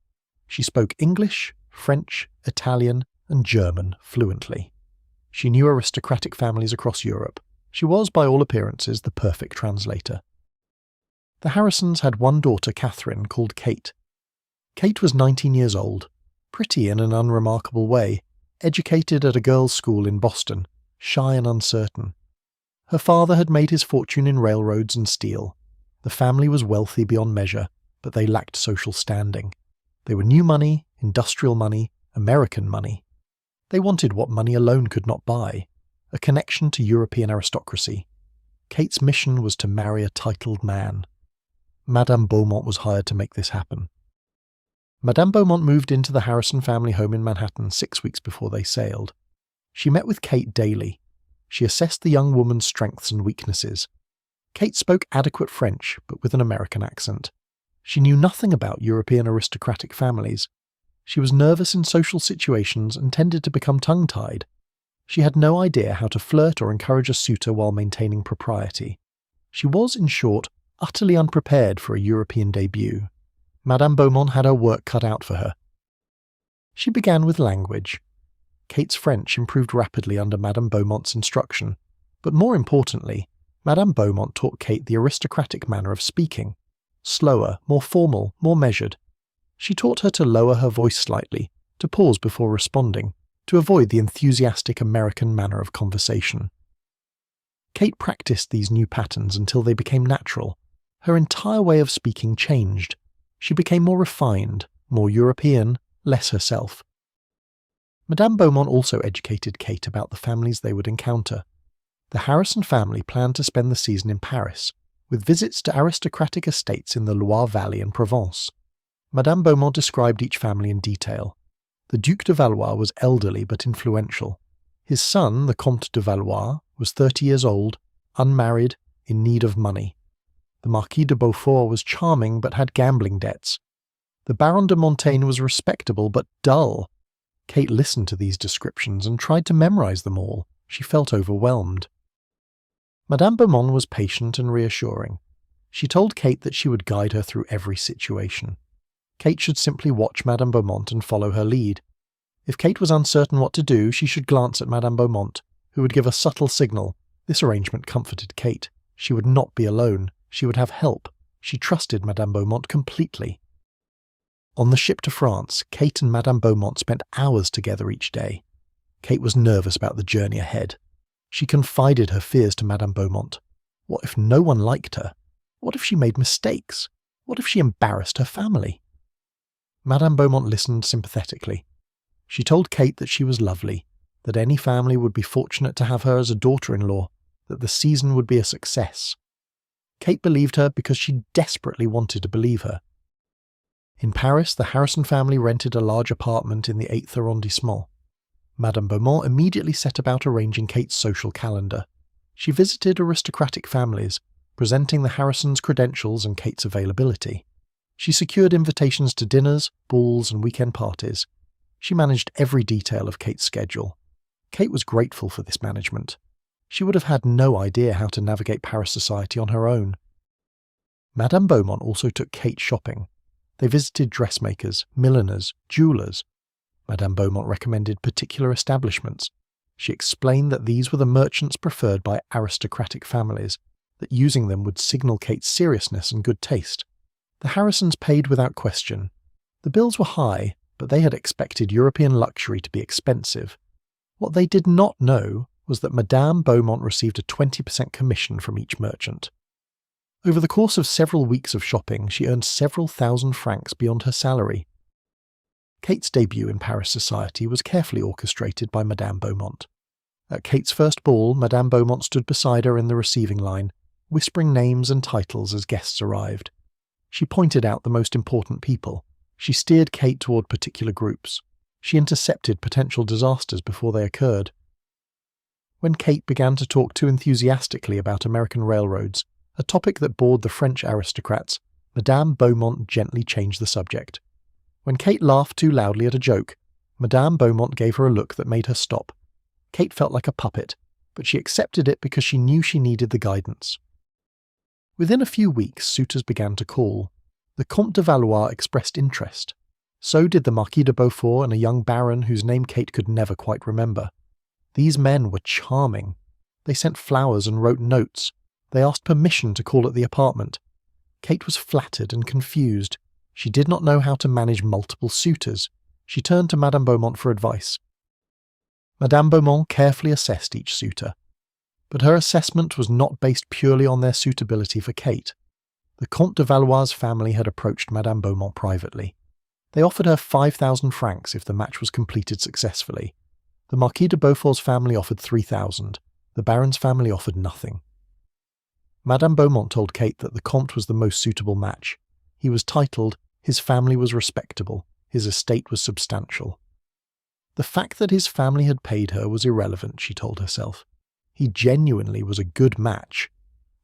She spoke English, French, Italian, and German fluently. She knew aristocratic families across Europe. She was, by all appearances, the perfect translator. The Harrisons had one daughter, Catherine, called Kate. Kate was 19 years old, pretty in an unremarkable way, educated at a girls' school in Boston, shy and uncertain. Her father had made his fortune in railroads and steel. The family was wealthy beyond measure, but they lacked social standing. They were new money, industrial money, American money. They wanted what money alone could not buy, a connection to European aristocracy. Kate's mission was to marry a titled man. Madame Beaumont was hired to make this happen. Madame Beaumont moved into the Harrison family home in Manhattan 6 weeks before they sailed. She met with Kate daily. She assessed the young woman's strengths and weaknesses. Kate spoke adequate French, but with an American accent. She knew nothing about European aristocratic families. She was nervous in social situations and tended to become tongue-tied. She had no idea how to flirt or encourage a suitor while maintaining propriety. She was, in short, utterly unprepared for a European debut. Madame Beaumont had her work cut out for her. She began with language. Kate's French improved rapidly under Madame Beaumont's instruction, but more importantly, Madame Beaumont taught Kate the aristocratic manner of speaking. Slower, more formal, more measured. She taught her to lower her voice slightly, to pause before responding, to avoid the enthusiastic American manner of conversation. Kate practiced these new patterns until they became natural. Her entire way of speaking changed. She became more refined, more European, less herself. Madame Beaumont also educated Kate about the families they would encounter. The Harrison family planned to spend the season in Paris, with visits to aristocratic estates in the Loire Valley and Provence. Madame Beaumont described each family in detail. The Duc de Valois was elderly but influential. His son, the Comte de Valois, was 30 years old, unmarried, in need of money. The Marquis de Beaufort was charming but had gambling debts. The Baron de Montaigne was respectable but dull. Kate listened to these descriptions and tried to memorize them all. She felt overwhelmed. Madame Beaumont was patient and reassuring. She told Kate that she would guide her through every situation. Kate should simply watch Madame Beaumont and follow her lead. If Kate was uncertain what to do, she should glance at Madame Beaumont, who would give a subtle signal. This arrangement comforted Kate. She would not be alone. She would have help. She trusted Madame Beaumont completely. On the ship to France, Kate and Madame Beaumont spent hours together each day. Kate was nervous about the journey ahead. She confided her fears to Madame Beaumont. What if no one liked her? What if she made mistakes? What if she embarrassed her family? Madame Beaumont listened sympathetically. She told Kate that she was lovely, that any family would be fortunate to have her as a daughter-in-law, that the season would be a success. Kate believed her because she desperately wanted to believe her. In Paris, the Harrison family rented a large apartment in the 8th arrondissement. Madame Beaumont immediately set about arranging Kate's social calendar. She visited aristocratic families, presenting the Harrisons' credentials and Kate's availability. She secured invitations to dinners, balls, and weekend parties. She managed every detail of Kate's schedule. Kate was grateful for this management. She would have had no idea how to navigate Paris society on her own. Madame Beaumont also took Kate shopping. They visited dressmakers, milliners, jewellers. Madame Beaumont recommended particular establishments. She explained that these were the merchants preferred by aristocratic families, that using them would signal Kate's seriousness and good taste. The Harrisons paid without question. The bills were high, but they had expected European luxury to be expensive. What they did not know was that Madame Beaumont received a 20% commission from each merchant. Over the course of several weeks of shopping, she earned several thousand francs beyond her salary. Kate's debut in Paris society was carefully orchestrated by Madame Beaumont. At Kate's first ball, Madame Beaumont stood beside her in the receiving line, whispering names and titles as guests arrived. She pointed out the most important people. She steered Kate toward particular groups. She intercepted potential disasters before they occurred. When Kate began to talk too enthusiastically about American railroads, a topic that bored the French aristocrats, Madame Beaumont gently changed the subject. When Kate laughed too loudly at a joke, Madame Beaumont gave her a look that made her stop. Kate felt like a puppet, but she accepted it because she knew she needed the guidance. Within a few weeks, suitors began to call. The Comte de Valois expressed interest. So did the Marquis de Beaufort and a young baron whose name Kate could never quite remember. These men were charming. They sent flowers and wrote notes. They asked permission to call at the apartment. Kate was flattered and confused. She did not know how to manage multiple suitors. She turned to Madame Beaumont for advice. Madame Beaumont carefully assessed each suitor. But her assessment was not based purely on their suitability for Kate. The Comte de Valois' family had approached Madame Beaumont privately. They offered her 5,000 francs if the match was completed successfully. The Marquis de Beaufort's family offered 3,000. The Baron's family offered nothing. Madame Beaumont told Kate that the Comte was the most suitable match. He was titled, his family was respectable, his estate was substantial. The fact that his family had paid her was irrelevant, she told herself. He genuinely was a good match.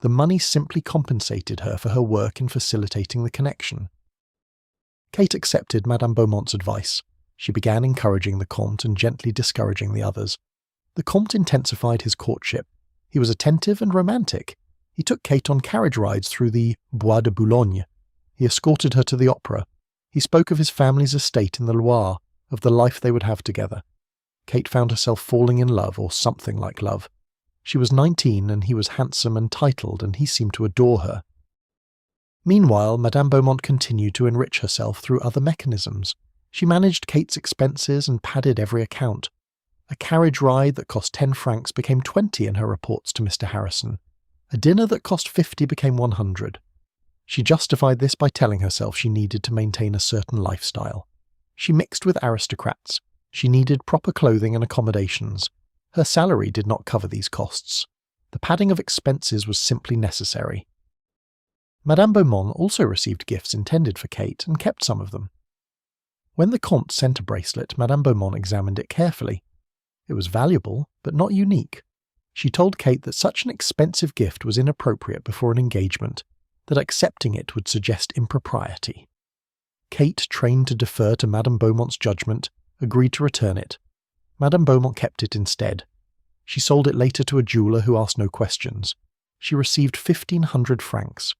The money simply compensated her for her work in facilitating the connection. Kate accepted Madame Beaumont's advice. She began encouraging the Comte and gently discouraging the others. The Comte intensified his courtship. He was attentive and romantic. He took Kate on carriage rides through the Bois de Boulogne. He escorted her to the opera. He spoke of his family's estate in the Loire, of the life they would have together. Kate found herself falling in love, or something like love. She was 19 and he was handsome and titled, and he seemed to adore her. Meanwhile, Madame Beaumont continued to enrich herself through other mechanisms. She managed Kate's expenses and padded every account. A carriage ride that cost 10 francs became 20 in her reports to Mr. Harrison. A dinner that cost 50 became 100. She justified this by telling herself she needed to maintain a certain lifestyle. She mixed with aristocrats. She needed proper clothing and accommodations. Her salary did not cover these costs. The padding of expenses was simply necessary. Madame Beaumont also received gifts intended for Kate and kept some of them. When the Comte sent a bracelet, Madame Beaumont examined it carefully. It was valuable, but not unique. She told Kate that such an expensive gift was inappropriate before an engagement, that accepting it would suggest impropriety. Kate, trained to defer to Madame Beaumont's judgment, agreed to return it. Madame Beaumont kept it instead. She sold it later to a jeweller who asked no questions. She received 1,500 francs.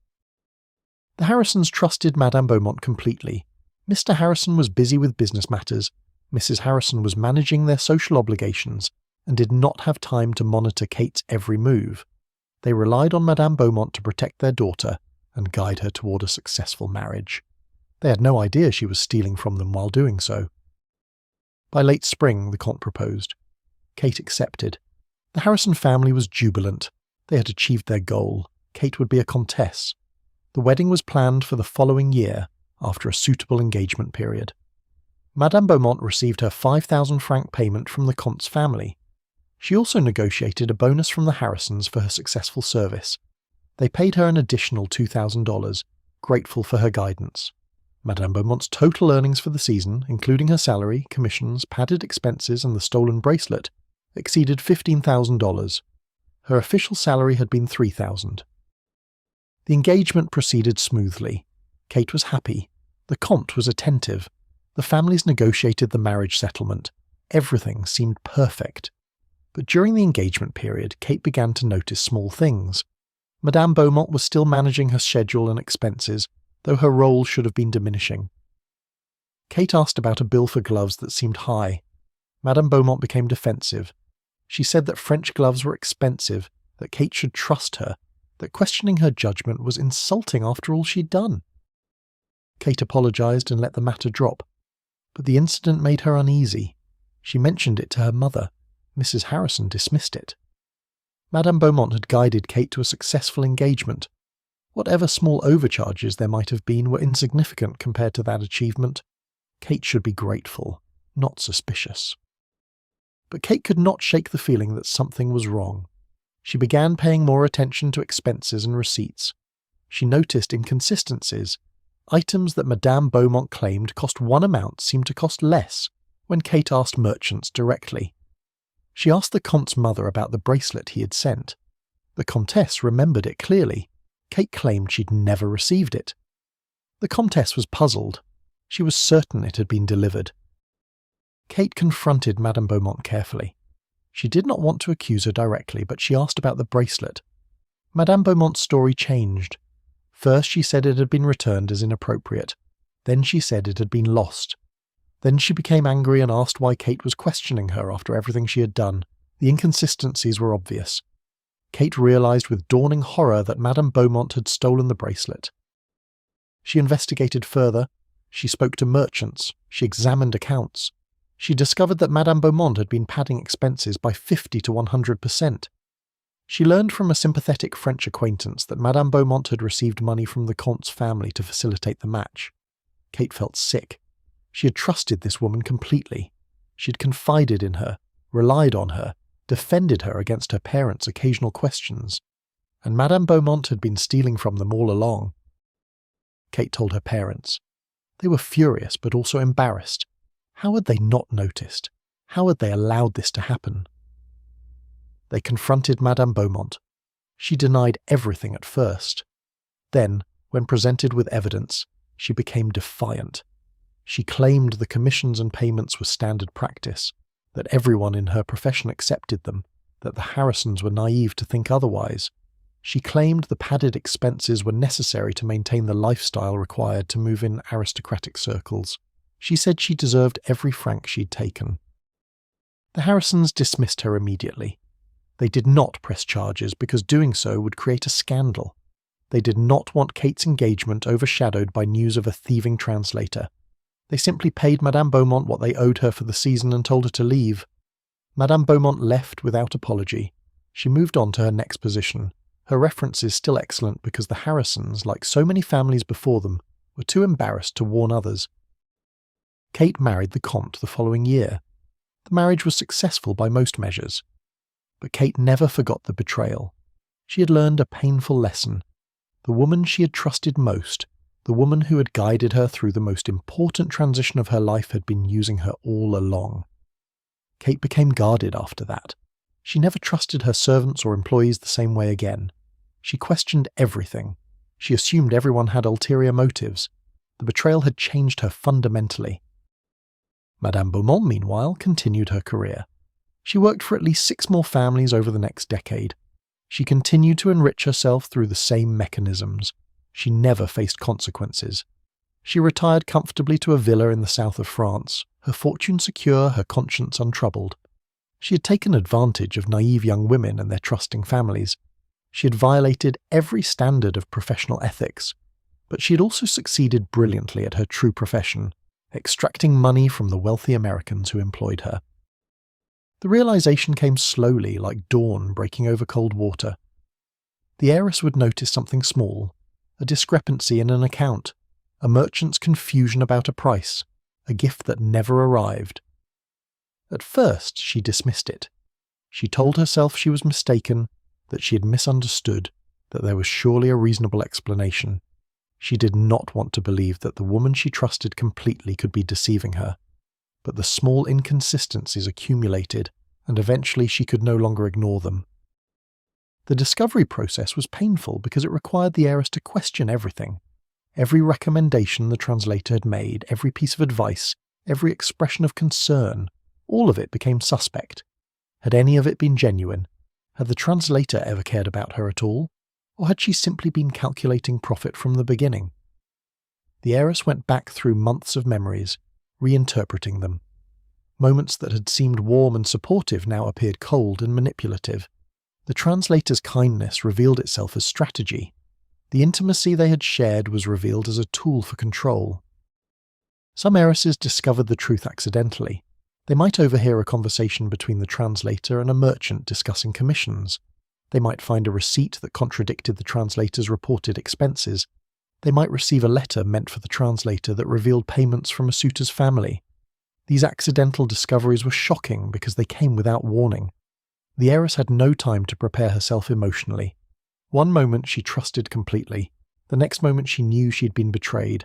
The Harrisons trusted Madame Beaumont completely. Mr. Harrison was busy with business matters. Mrs. Harrison was managing their social obligations and did not have time to monitor Kate's every move. They relied on Madame Beaumont to protect their daughter and guide her toward a successful marriage. They had no idea she was stealing from them while doing so. By late spring, the Comte proposed. Kate accepted. The Harrison family was jubilant. They had achieved their goal. Kate would be a comtesse. The wedding was planned for the following year, after a suitable engagement period. Madame Beaumont received her 5,000 franc payment from the Comte's family. She also negotiated a bonus from the Harrisons for her successful service. They paid her an additional $2,000, grateful for her guidance. Madame Beaumont's total earnings for the season, including her salary, commissions, padded expenses and the stolen bracelet, exceeded $15,000. Her official salary had been $3,000. The engagement proceeded smoothly. Kate was happy. The Comte was attentive. The families negotiated the marriage settlement. Everything seemed perfect. But during the engagement period, Kate began to notice small things. Madame Beaumont was still managing her schedule and expenses, though her role should have been diminishing. Kate asked about a bill for gloves that seemed high. Madame Beaumont became defensive. She said that French gloves were expensive, that Kate should trust her, that questioning her judgment was insulting after all she'd done. Kate apologized and let the matter drop. But the incident made her uneasy. She mentioned it to her mother. Mrs. Harrison dismissed it. Madame Beaumont had guided Kate to a successful engagement. Whatever small overcharges there might have been were insignificant compared to that achievement. Kate should be grateful, not suspicious. But Kate could not shake the feeling that something was wrong. She began paying more attention to expenses and receipts. She noticed inconsistencies. Items that Madame Beaumont claimed cost one amount seemed to cost less when Kate asked merchants directly. She asked the Comte's mother about the bracelet he had sent. The Comtesse remembered it clearly. Kate claimed she'd never received it. The Comtesse was puzzled. She was certain it had been delivered. Kate confronted Madame Beaumont carefully. She did not want to accuse her directly, but she asked about the bracelet. Madame Beaumont's story changed. First she said it had been returned as inappropriate. Then she said it had been lost. Then she became angry and asked why Kate was questioning her after everything she had done. The inconsistencies were obvious. Kate realized with dawning horror that Madame Beaumont had stolen the bracelet. She investigated further. She spoke to merchants. She examined accounts. She discovered that Madame Beaumont had been padding expenses by 50 to 100%. She learned from a sympathetic French acquaintance that Madame Beaumont had received money from the Comte's family to facilitate the match. Kate felt sick. She had trusted this woman completely. She had confided in her, relied on her, defended her against her parents' occasional questions. And Madame Beaumont had been stealing from them all along. Kate told her parents. They were furious but also embarrassed. How had they not noticed? How had they allowed this to happen? They confronted Madame Beaumont. She denied everything at first. Then, when presented with evidence, she became defiant. She claimed the commissions and payments were standard practice, that everyone in her profession accepted them, that the Harrisons were naive to think otherwise. She claimed the padded expenses were necessary to maintain the lifestyle required to move in aristocratic circles. She said she deserved every franc she'd taken. The Harrisons dismissed her immediately. They did not press charges because doing so would create a scandal. They did not want Kate's engagement overshadowed by news of a thieving translator. They simply paid Madame Beaumont what they owed her for the season and told her to leave. Madame Beaumont left without apology. She moved on to her next position. Her reference is still excellent because the Harrisons, like so many families before them, were too embarrassed to warn others. Kate married the Comte the following year. The marriage was successful by most measures. But Kate never forgot the betrayal. She had learned a painful lesson. The woman she had trusted most, the woman who had guided her through the most important transition of her life, had been using her all along. Kate became guarded after that. She never trusted her servants or employees the same way again. She questioned everything. She assumed everyone had ulterior motives. The betrayal had changed her fundamentally. Madame Beaumont, meanwhile, continued her career. She worked for at least 6 more families over the next decade. She continued to enrich herself through the same mechanisms. She never faced consequences. She retired comfortably to a villa in the south of France, her fortune secure, her conscience untroubled. She had taken advantage of naive young women and their trusting families. She had violated every standard of professional ethics, but she had also succeeded brilliantly at her true profession, extracting money from the wealthy Americans who employed her. The realization came slowly, like dawn breaking over cold water. The heiress would notice something small, a discrepancy in an account, a merchant's confusion about a price, a gift that never arrived. At first, she dismissed it. She told herself she was mistaken, that she had misunderstood, that there was surely a reasonable explanation. She did not want to believe that the woman she trusted completely could be deceiving her. But the small inconsistencies accumulated, and eventually she could no longer ignore them. The discovery process was painful because it required the heiress to question everything. Every recommendation the translator had made, every piece of advice, every expression of concern, all of it became suspect. Had any of it been genuine? Had the translator ever cared about her at all? Or had she simply been calculating profit from the beginning? The heiress went back through months of memories, reinterpreting them. Moments that had seemed warm and supportive now appeared cold and manipulative. The translator's kindness revealed itself as strategy. The intimacy they had shared was revealed as a tool for control. Some heiresses discovered the truth accidentally. They might overhear a conversation between the translator and a merchant discussing commissions. They might find a receipt that contradicted the translator's reported expenses. They might receive a letter meant for the translator that revealed payments from a suitor's family. These accidental discoveries were shocking because they came without warning. The heiress had no time to prepare herself emotionally. One moment she trusted completely, the next moment she knew she had been betrayed.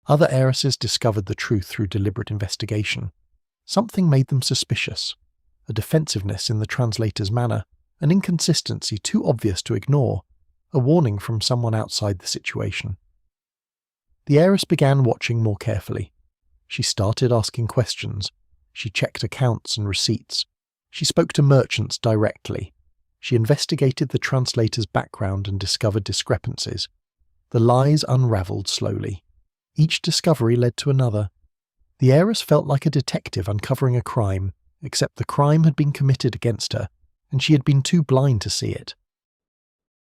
Other heiresses discovered the truth through deliberate investigation. Something made them suspicious, a defensiveness in the translator's manner, an inconsistency too obvious to ignore, a warning from someone outside the situation. The heiress began watching more carefully. She started asking questions. She checked accounts and receipts. She spoke to merchants directly. She investigated the translator's background and discovered discrepancies. The lies unravelled slowly. Each discovery led to another. The heiress felt like a detective uncovering a crime, except the crime had been committed against her, and she had been too blind to see it.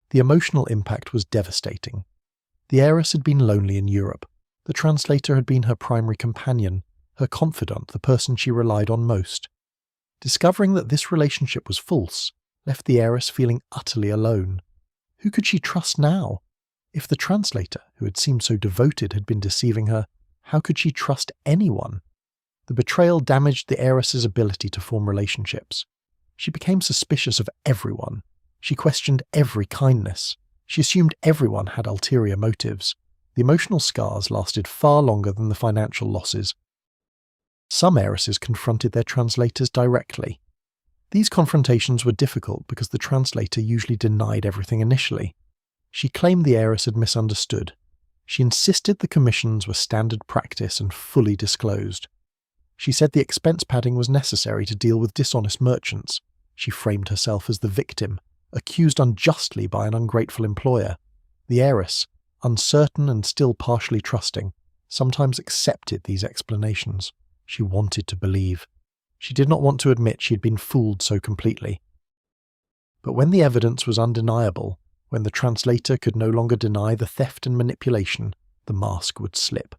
The emotional impact was devastating. The heiress had been lonely in Europe. The translator had been her primary companion, her confidant, the person she relied on most. Discovering that this relationship was false left the heiress feeling utterly alone. Who could she trust now? If the translator, who had seemed so devoted, had been deceiving her, how could she trust anyone? The betrayal damaged the heiress's ability to form relationships. She became suspicious of everyone. She questioned every kindness. She assumed everyone had ulterior motives. The emotional scars lasted far longer than the financial losses. Some heiresses confronted their translators directly. These confrontations were difficult because the translator usually denied everything initially. She claimed the heiress had misunderstood. She insisted the commissions were standard practice and fully disclosed. She said the expense padding was necessary to deal with dishonest merchants. She framed herself as the victim, accused unjustly by an ungrateful employer. The heiress, uncertain and still partially trusting, sometimes accepted these explanations. She wanted to believe. She did not want to admit she had been fooled so completely. But when the evidence was undeniable, when the translator could no longer deny the theft and manipulation, the mask would slip.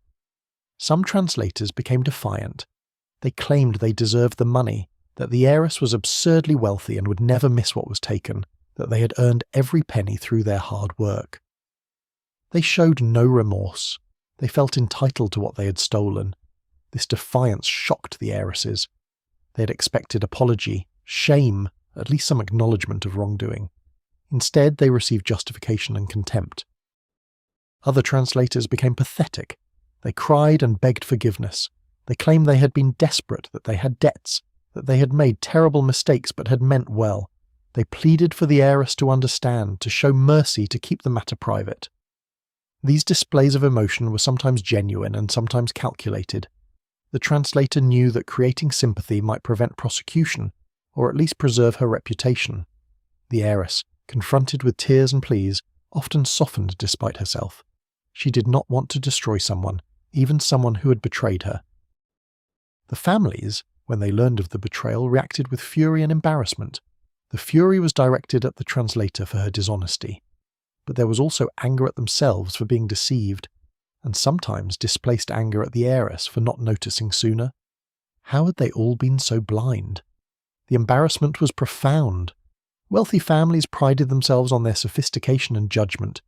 Some translators became defiant. They claimed they deserved the money, that the heiress was absurdly wealthy and would never miss what was taken, that they had earned every penny through their hard work. They showed no remorse. They felt entitled to what they had stolen. This defiance shocked the heiresses. They had expected apology, shame, at least some acknowledgement of wrongdoing. Instead, they received justification and contempt. Other translators became pathetic. They cried and begged forgiveness. They claimed they had been desperate, that they had debts, that they had made terrible mistakes but had meant well. They pleaded for the heiress to understand, to show mercy, to keep the matter private. These displays of emotion were sometimes genuine and sometimes calculated. The translator knew that creating sympathy might prevent prosecution, or at least preserve her reputation. The heiress, confronted with tears and pleas, often softened despite herself. She did not want to destroy someone, even someone who had betrayed her. The families, when they learned of the betrayal, reacted with fury and embarrassment. The fury was directed at the translator for her dishonesty, but there was also anger at themselves for being deceived, and sometimes displaced anger at the heiress for not noticing sooner. How had they all been so blind? The embarrassment was profound. Wealthy families prided themselves on their sophistication and judgment.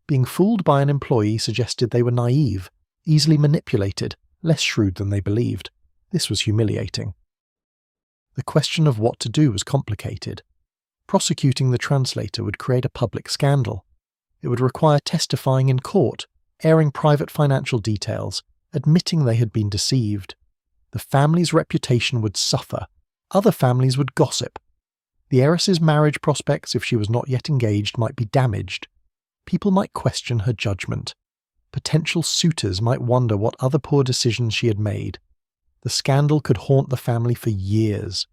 Being fooled by an employee suggested they were naive, easily manipulated, less shrewd than they believed. This was humiliating. The question of what to do was complicated. Prosecuting the translator would create a public scandal. It would require testifying in court, airing private financial details, admitting they had been deceived. The family's reputation would suffer. Other families would gossip. The heiress's marriage prospects, if she was not yet engaged, might be damaged. People might question her judgment. Potential suitors might wonder what other poor decisions she had made. The scandal could haunt the family for years.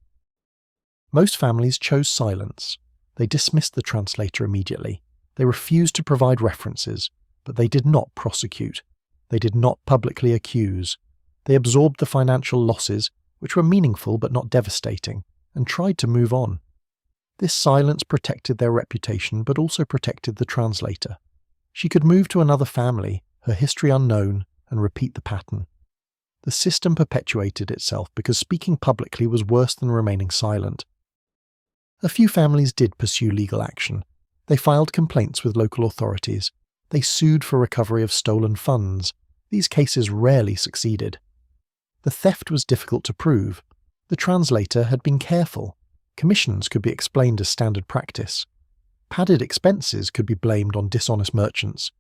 Most families chose silence. They dismissed the translator immediately. They refused to provide references, but they did not prosecute. They did not publicly accuse. They absorbed the financial losses, which were meaningful but not devastating, and tried to move on. This silence protected their reputation but also protected the translator. She could move to another family, her history unknown, and repeat the pattern. The system perpetuated itself because speaking publicly was worse than remaining silent. A few families did pursue legal action. They filed complaints with local authorities. They sued for recovery of stolen funds. These cases rarely succeeded. The theft was difficult to prove. The translator had been careful. Commissions could be explained as standard practice. Padded expenses could be blamed on dishonest merchants.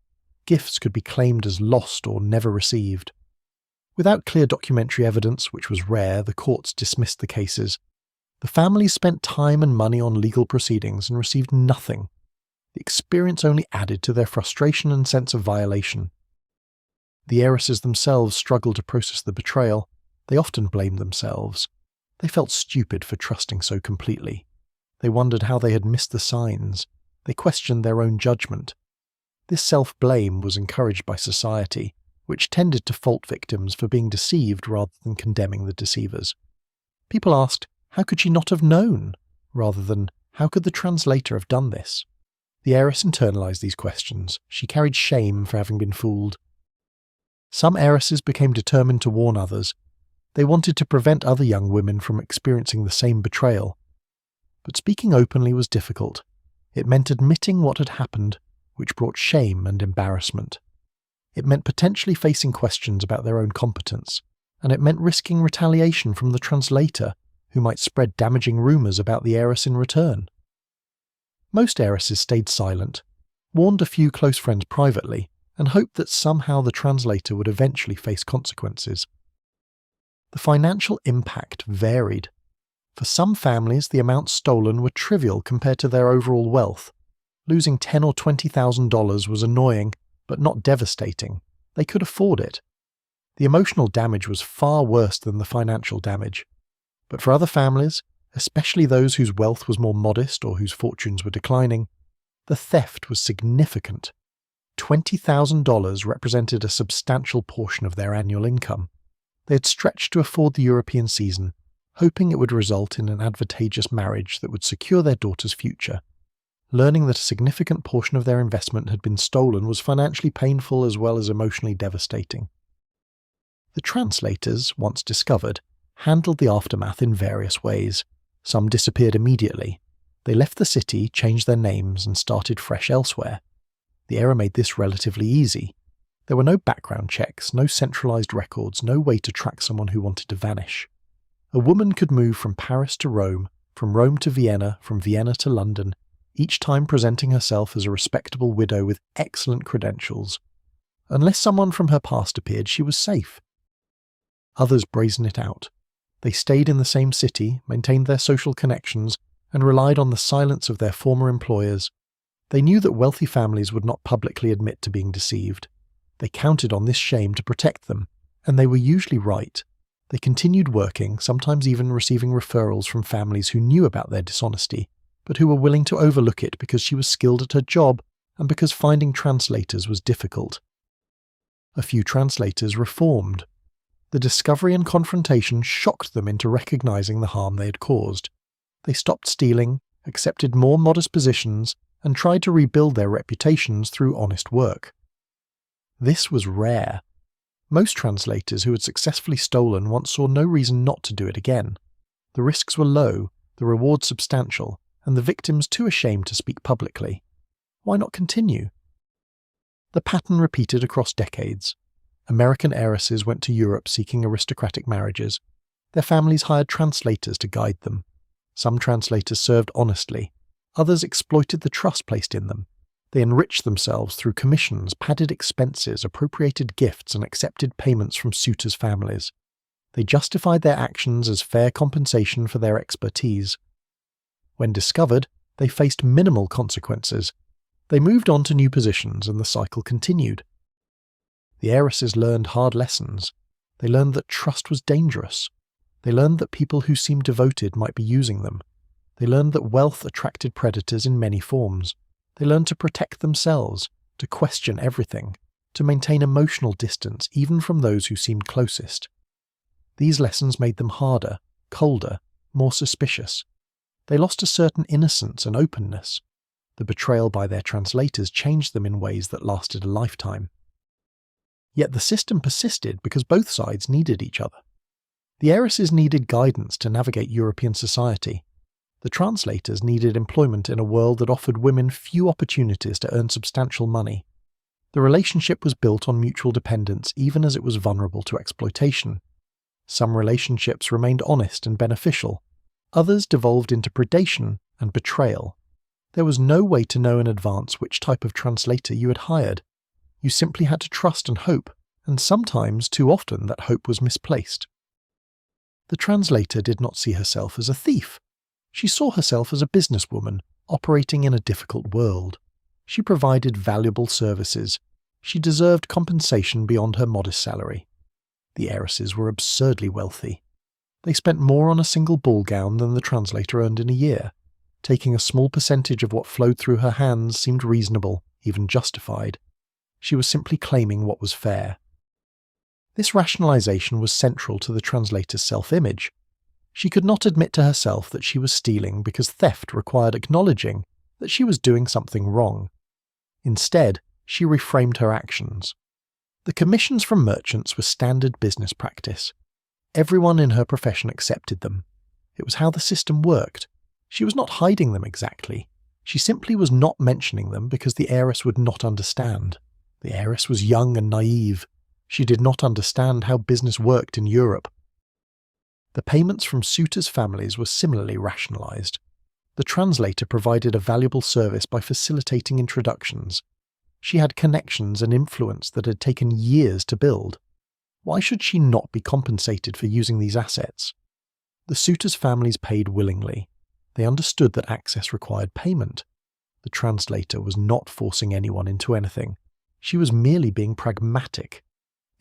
Gifts could be claimed as lost or never received. Without clear documentary evidence, which was rare, the courts dismissed the cases. The families spent time and money on legal proceedings and received nothing. The experience only added to their frustration and sense of violation. The heiresses themselves struggled to process the betrayal. They often blamed themselves. They felt stupid for trusting so completely. They wondered how they had missed the signs. They questioned their own judgment. This self-blame was encouraged by society, which tended to fault victims for being deceived rather than condemning the deceivers. People asked, how could she not have known? Rather than, how could the translator have done this? The heiress internalized these questions. She carried shame for having been fooled. Some heiresses became determined to warn others. They wanted to prevent other young women from experiencing the same betrayal. But speaking openly was difficult. It meant admitting what had happened, which brought shame and embarrassment. It meant potentially facing questions about their own competence, and it meant risking retaliation from the translator, who might spread damaging rumours about the heiress in return. Most heiresses stayed silent, warned a few close friends privately, and hoped that somehow the translator would eventually face consequences. The financial impact varied. For some families, the amounts stolen were trivial compared to their overall wealth. Losing $10,000 or $20,000 was annoying, but not devastating. They could afford it. The emotional damage was far worse than the financial damage. But for other families, especially those whose wealth was more modest or whose fortunes were declining, the theft was significant. $20,000 represented a substantial portion of their annual income. They had stretched to afford the European season, hoping it would result in an advantageous marriage that would secure their daughter's future. Learning that a significant portion of their investment had been stolen was financially painful as well as emotionally devastating. The translators, once discovered, handled the aftermath in various ways. Some disappeared immediately. They left the city, changed their names, and started fresh elsewhere. The era made this relatively easy. There were no background checks, no centralized records, no way to track someone who wanted to vanish. A woman could move from Paris to Rome, from Rome to Vienna, from Vienna to London, each time presenting herself as a respectable widow with excellent credentials. Unless someone from her past appeared, she was safe. Others brazened it out. They stayed in the same city, maintained their social connections, and relied on the silence of their former employers. They knew that wealthy families would not publicly admit to being deceived. They counted on this shame to protect them, and they were usually right. They continued working, sometimes even receiving referrals from families who knew about their dishonesty, but who were willing to overlook it because she was skilled at her job and because finding translators was difficult. A few translators reformed. The discovery and confrontation shocked them into recognizing the harm they had caused. They stopped stealing, accepted more modest positions, and tried to rebuild their reputations through honest work. This was rare. Most translators who had successfully stolen once saw no reason not to do it again. The risks were low, the rewards substantial, and the victims too ashamed to speak publicly. Why not continue? The pattern repeated across decades. American heiresses went to Europe seeking aristocratic marriages. Their families hired translators to guide them. Some translators served honestly. Others exploited the trust placed in them. They enriched themselves through commissions, padded expenses, appropriated gifts, and accepted payments from suitors' families. They justified their actions as fair compensation for their expertise. When discovered, they faced minimal consequences. They moved on to new positions, and the cycle continued. The heiresses learned hard lessons. They learned that trust was dangerous. They learned that people who seemed devoted might be using them. They learned that wealth attracted predators in many forms. They learned to protect themselves, to question everything, to maintain emotional distance even from those who seemed closest. These lessons made them harder, colder, more suspicious. They lost a certain innocence and openness. The betrayal by their translators changed them in ways that lasted a lifetime. Yet the system persisted because both sides needed each other. The heiresses needed guidance to navigate European society. The translators needed employment in a world that offered women few opportunities to earn substantial money. The relationship was built on mutual dependence even as it was vulnerable to exploitation. Some relationships remained honest and beneficial. Others devolved into predation and betrayal. There was no way to know in advance which type of translator you had hired. You simply had to trust and hope, and sometimes, too often, that hope was misplaced. The translator did not see herself as a thief. She saw herself as a businesswoman operating in a difficult world. She provided valuable services. She deserved compensation beyond her modest salary. The heiresses were absurdly wealthy. They spent more on a single ball gown than the translator earned in a year. Taking a small percentage of what flowed through her hands seemed reasonable, even justified. She was simply claiming what was fair. This rationalization was central to the translator's self-image. She could not admit to herself that she was stealing because theft required acknowledging that she was doing something wrong. Instead, she reframed her actions. The commissions from merchants were standard business practice. Everyone in her profession accepted them. It was how the system worked. She was not hiding them exactly. She simply was not mentioning them because the heiress would not understand. The heiress was young and naive. She did not understand how business worked in Europe. The payments from suitors' families were similarly rationalized. The translator provided a valuable service by facilitating introductions. She had connections and influence that had taken years to build. Why should she not be compensated for using these assets? The suitors' families paid willingly. They understood that access required payment. The translator was not forcing anyone into anything. She was merely being pragmatic.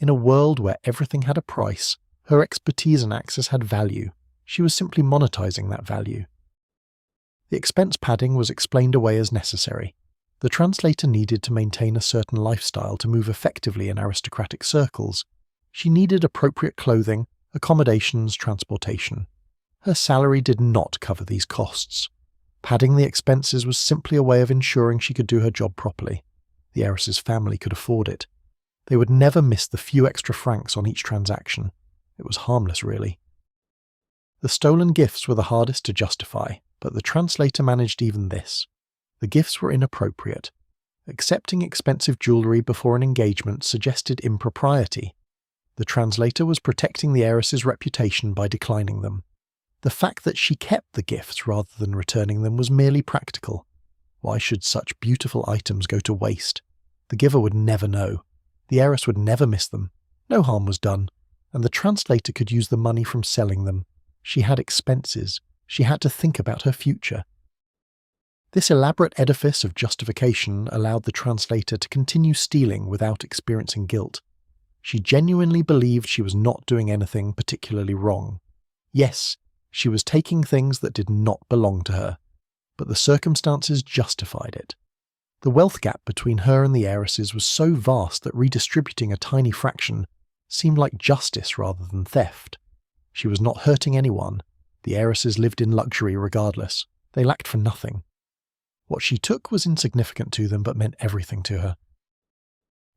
In a world where everything had a price, her expertise and access had value. She was simply monetizing that value. The expense padding was explained away as necessary. The translator needed to maintain a certain lifestyle to move effectively in aristocratic circles. She needed appropriate clothing, accommodations, transportation. Her salary did not cover these costs. Padding the expenses was simply a way of ensuring she could do her job properly. The heiress's family could afford it. They would never miss the few extra francs on each transaction. It was harmless, really. The stolen gifts were the hardest to justify, but the translator managed even this. The gifts were inappropriate. Accepting expensive jewellery before an engagement suggested impropriety. The translator was protecting the heiress's reputation by declining them. The fact that she kept the gifts rather than returning them was merely practical. Why should such beautiful items go to waste? The giver would never know. The heiress would never miss them. No harm was done, and the translator could use the money from selling them. She had expenses. She had to think about her future. This elaborate edifice of justification allowed the translator to continue stealing without experiencing guilt. She genuinely believed she was not doing anything particularly wrong. Yes, she was taking things that did not belong to her, but the circumstances justified it. The wealth gap between her and the heiresses was so vast that redistributing a tiny fraction seemed like justice rather than theft. She was not hurting anyone. The heiresses lived in luxury regardless. They lacked for nothing. What she took was insignificant to them but meant everything to her.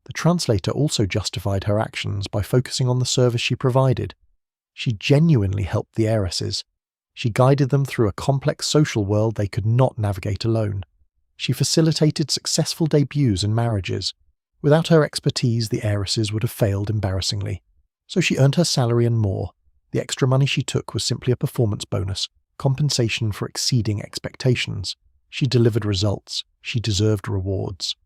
The translator also justified her actions by focusing on the service she provided. She genuinely helped the heiresses. She guided them through a complex social world they could not navigate alone. She facilitated successful debuts and marriages. Without her expertise, the heiresses would have failed embarrassingly. So she earned her salary and more. The extra money she took was simply a performance bonus, compensation for exceeding expectations. She delivered results. She deserved rewards.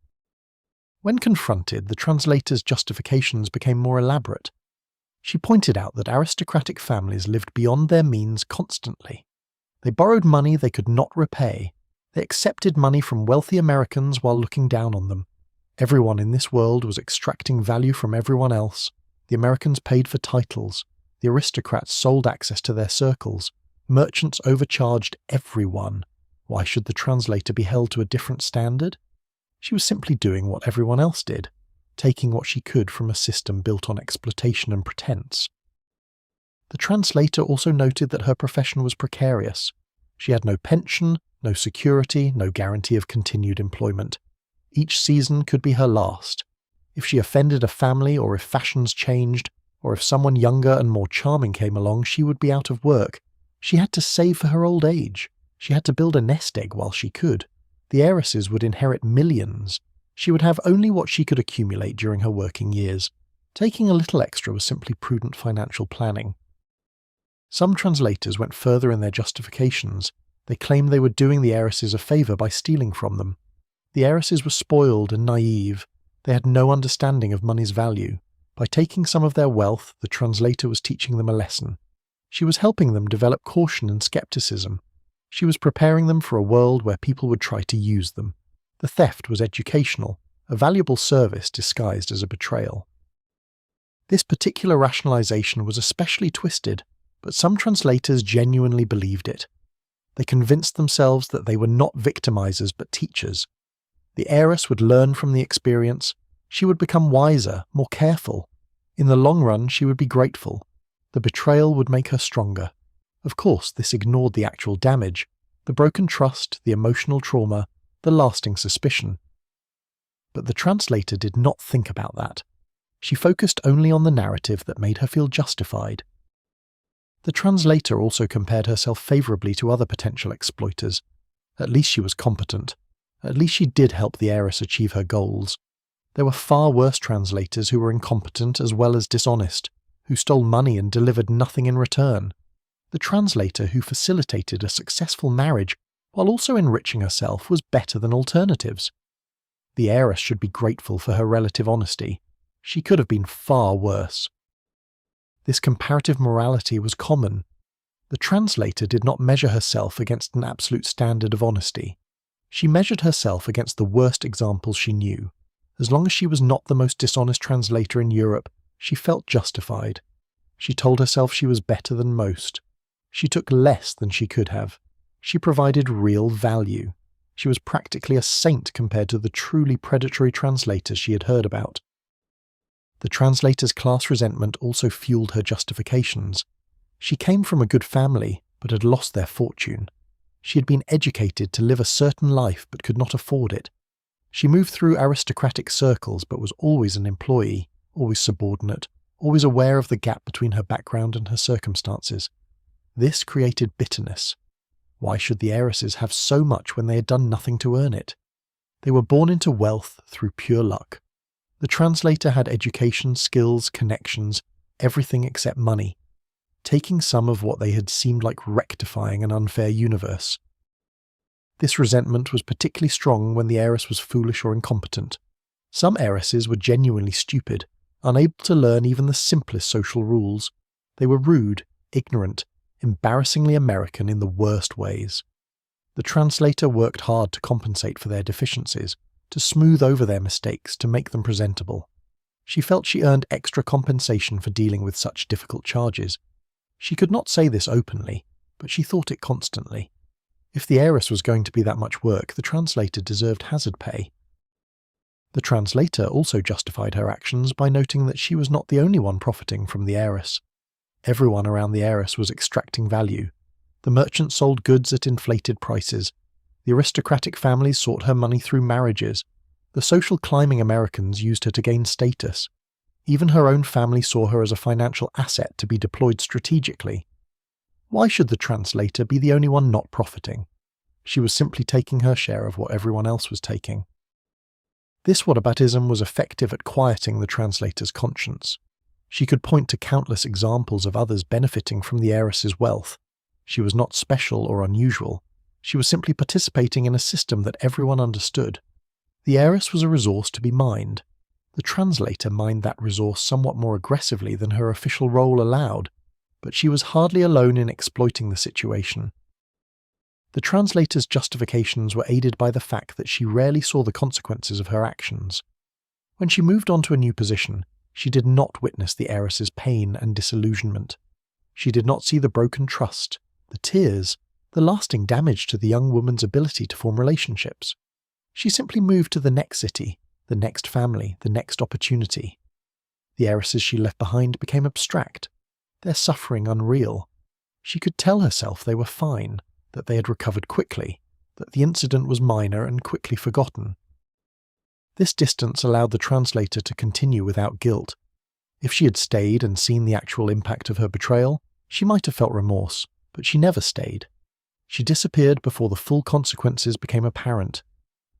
When confronted, the translator's justifications became more elaborate. She pointed out that aristocratic families lived beyond their means constantly. They borrowed money they could not repay. They accepted money from wealthy Americans while looking down on them. Everyone in this world was extracting value from everyone else. The Americans paid for titles. The aristocrats sold access to their circles. Merchants overcharged everyone. Why should the translator be held to a different standard? She was simply doing what everyone else did, taking what she could from a system built on exploitation and pretense. The translator also noted that her profession was precarious. She had no pension, no security, no guarantee of continued employment. Each season could be her last. If she offended a family, or if fashions changed, or if someone younger and more charming came along, she would be out of work. She had to save for her old age. She had to build a nest egg while she could. The heiresses would inherit millions. She would have only what she could accumulate during her working years. Taking a little extra was simply prudent financial planning. Some translators went further in their justifications. They claimed they were doing the heiresses a favour by stealing from them. The heiresses were spoiled and naive. They had no understanding of money's value. By taking some of their wealth, the translator was teaching them a lesson. She was helping them develop caution and skepticism. She was preparing them for a world where people would try to use them. The theft was educational, a valuable service disguised as a betrayal. This particular rationalization was especially twisted, but some translators genuinely believed it. They convinced themselves that they were not victimizers but teachers. The heiress would learn from the experience. She would become wiser, more careful. In the long run, she would be grateful. The betrayal would make her stronger. Of course, this ignored the actual damage, the broken trust, the emotional trauma, the lasting suspicion. But the translator did not think about that. She focused only on the narrative that made her feel justified. The translator also compared herself favourably to other potential exploiters. At least she was competent. At least she did help the heiress achieve her goals. There were far worse translators who were incompetent as well as dishonest, who stole money and delivered nothing in return. The translator who facilitated a successful marriage while also enriching herself was better than alternatives. The heiress should be grateful for her relative honesty. She could have been far worse. This comparative morality was common. The translator did not measure herself against an absolute standard of honesty. She measured herself against the worst examples she knew. As long as she was not the most dishonest translator in Europe, she felt justified. She told herself she was better than most. She took less than she could have. She provided real value. She was practically a saint compared to the truly predatory translators she had heard about. The translator's class resentment also fueled her justifications. She came from a good family, but had lost their fortune. She had been educated to live a certain life, but could not afford it. She moved through aristocratic circles, but was always an employee, always subordinate, always aware of the gap between her background and her circumstances. This created bitterness. Why should the heiresses have so much when they had done nothing to earn it? They were born into wealth through pure luck. The translator had education, skills, connections, everything except money, taking some of what they had seemed like rectifying an unfair universe. This resentment was particularly strong when the heiress was foolish or incompetent. Some heiresses were genuinely stupid, unable to learn even the simplest social rules. They were rude, ignorant, embarrassingly American in the worst ways. The translator worked hard to compensate for their deficiencies, to smooth over their mistakes, to make them presentable. She felt she earned extra compensation for dealing with such difficult charges. She could not say this openly, but she thought it constantly. If the heiress was going to be that much work, the translator deserved hazard pay. The translator also justified her actions by noting that she was not the only one profiting from the heiress. Everyone around the heiress was extracting value. The merchant sold goods at inflated prices. The aristocratic families sought her money through marriages. The social climbing Americans used her to gain status. Even her own family saw her as a financial asset to be deployed strategically. Why should the translator be the only one not profiting? She was simply taking her share of what everyone else was taking. This whataboutism was effective at quieting the translator's conscience. She could point to countless examples of others benefiting from the heiress's wealth. She was not special or unusual. She was simply participating in a system that everyone understood. The heiress was a resource to be mined. The translator mined that resource somewhat more aggressively than her official role allowed, but she was hardly alone in exploiting the situation. The translator's justifications were aided by the fact that she rarely saw the consequences of her actions. When she moved on to a new position, she did not witness the heiress's pain and disillusionment. She did not see the broken trust, the tears, the lasting damage to the young woman's ability to form relationships. She simply moved to the next city, the next family, the next opportunity. The heiresses she left behind became abstract, their suffering unreal. She could tell herself they were fine, that they had recovered quickly, that the incident was minor and quickly forgotten. This distance allowed the translator to continue without guilt. If she had stayed and seen the actual impact of her betrayal, she might have felt remorse, but she never stayed. She disappeared before the full consequences became apparent.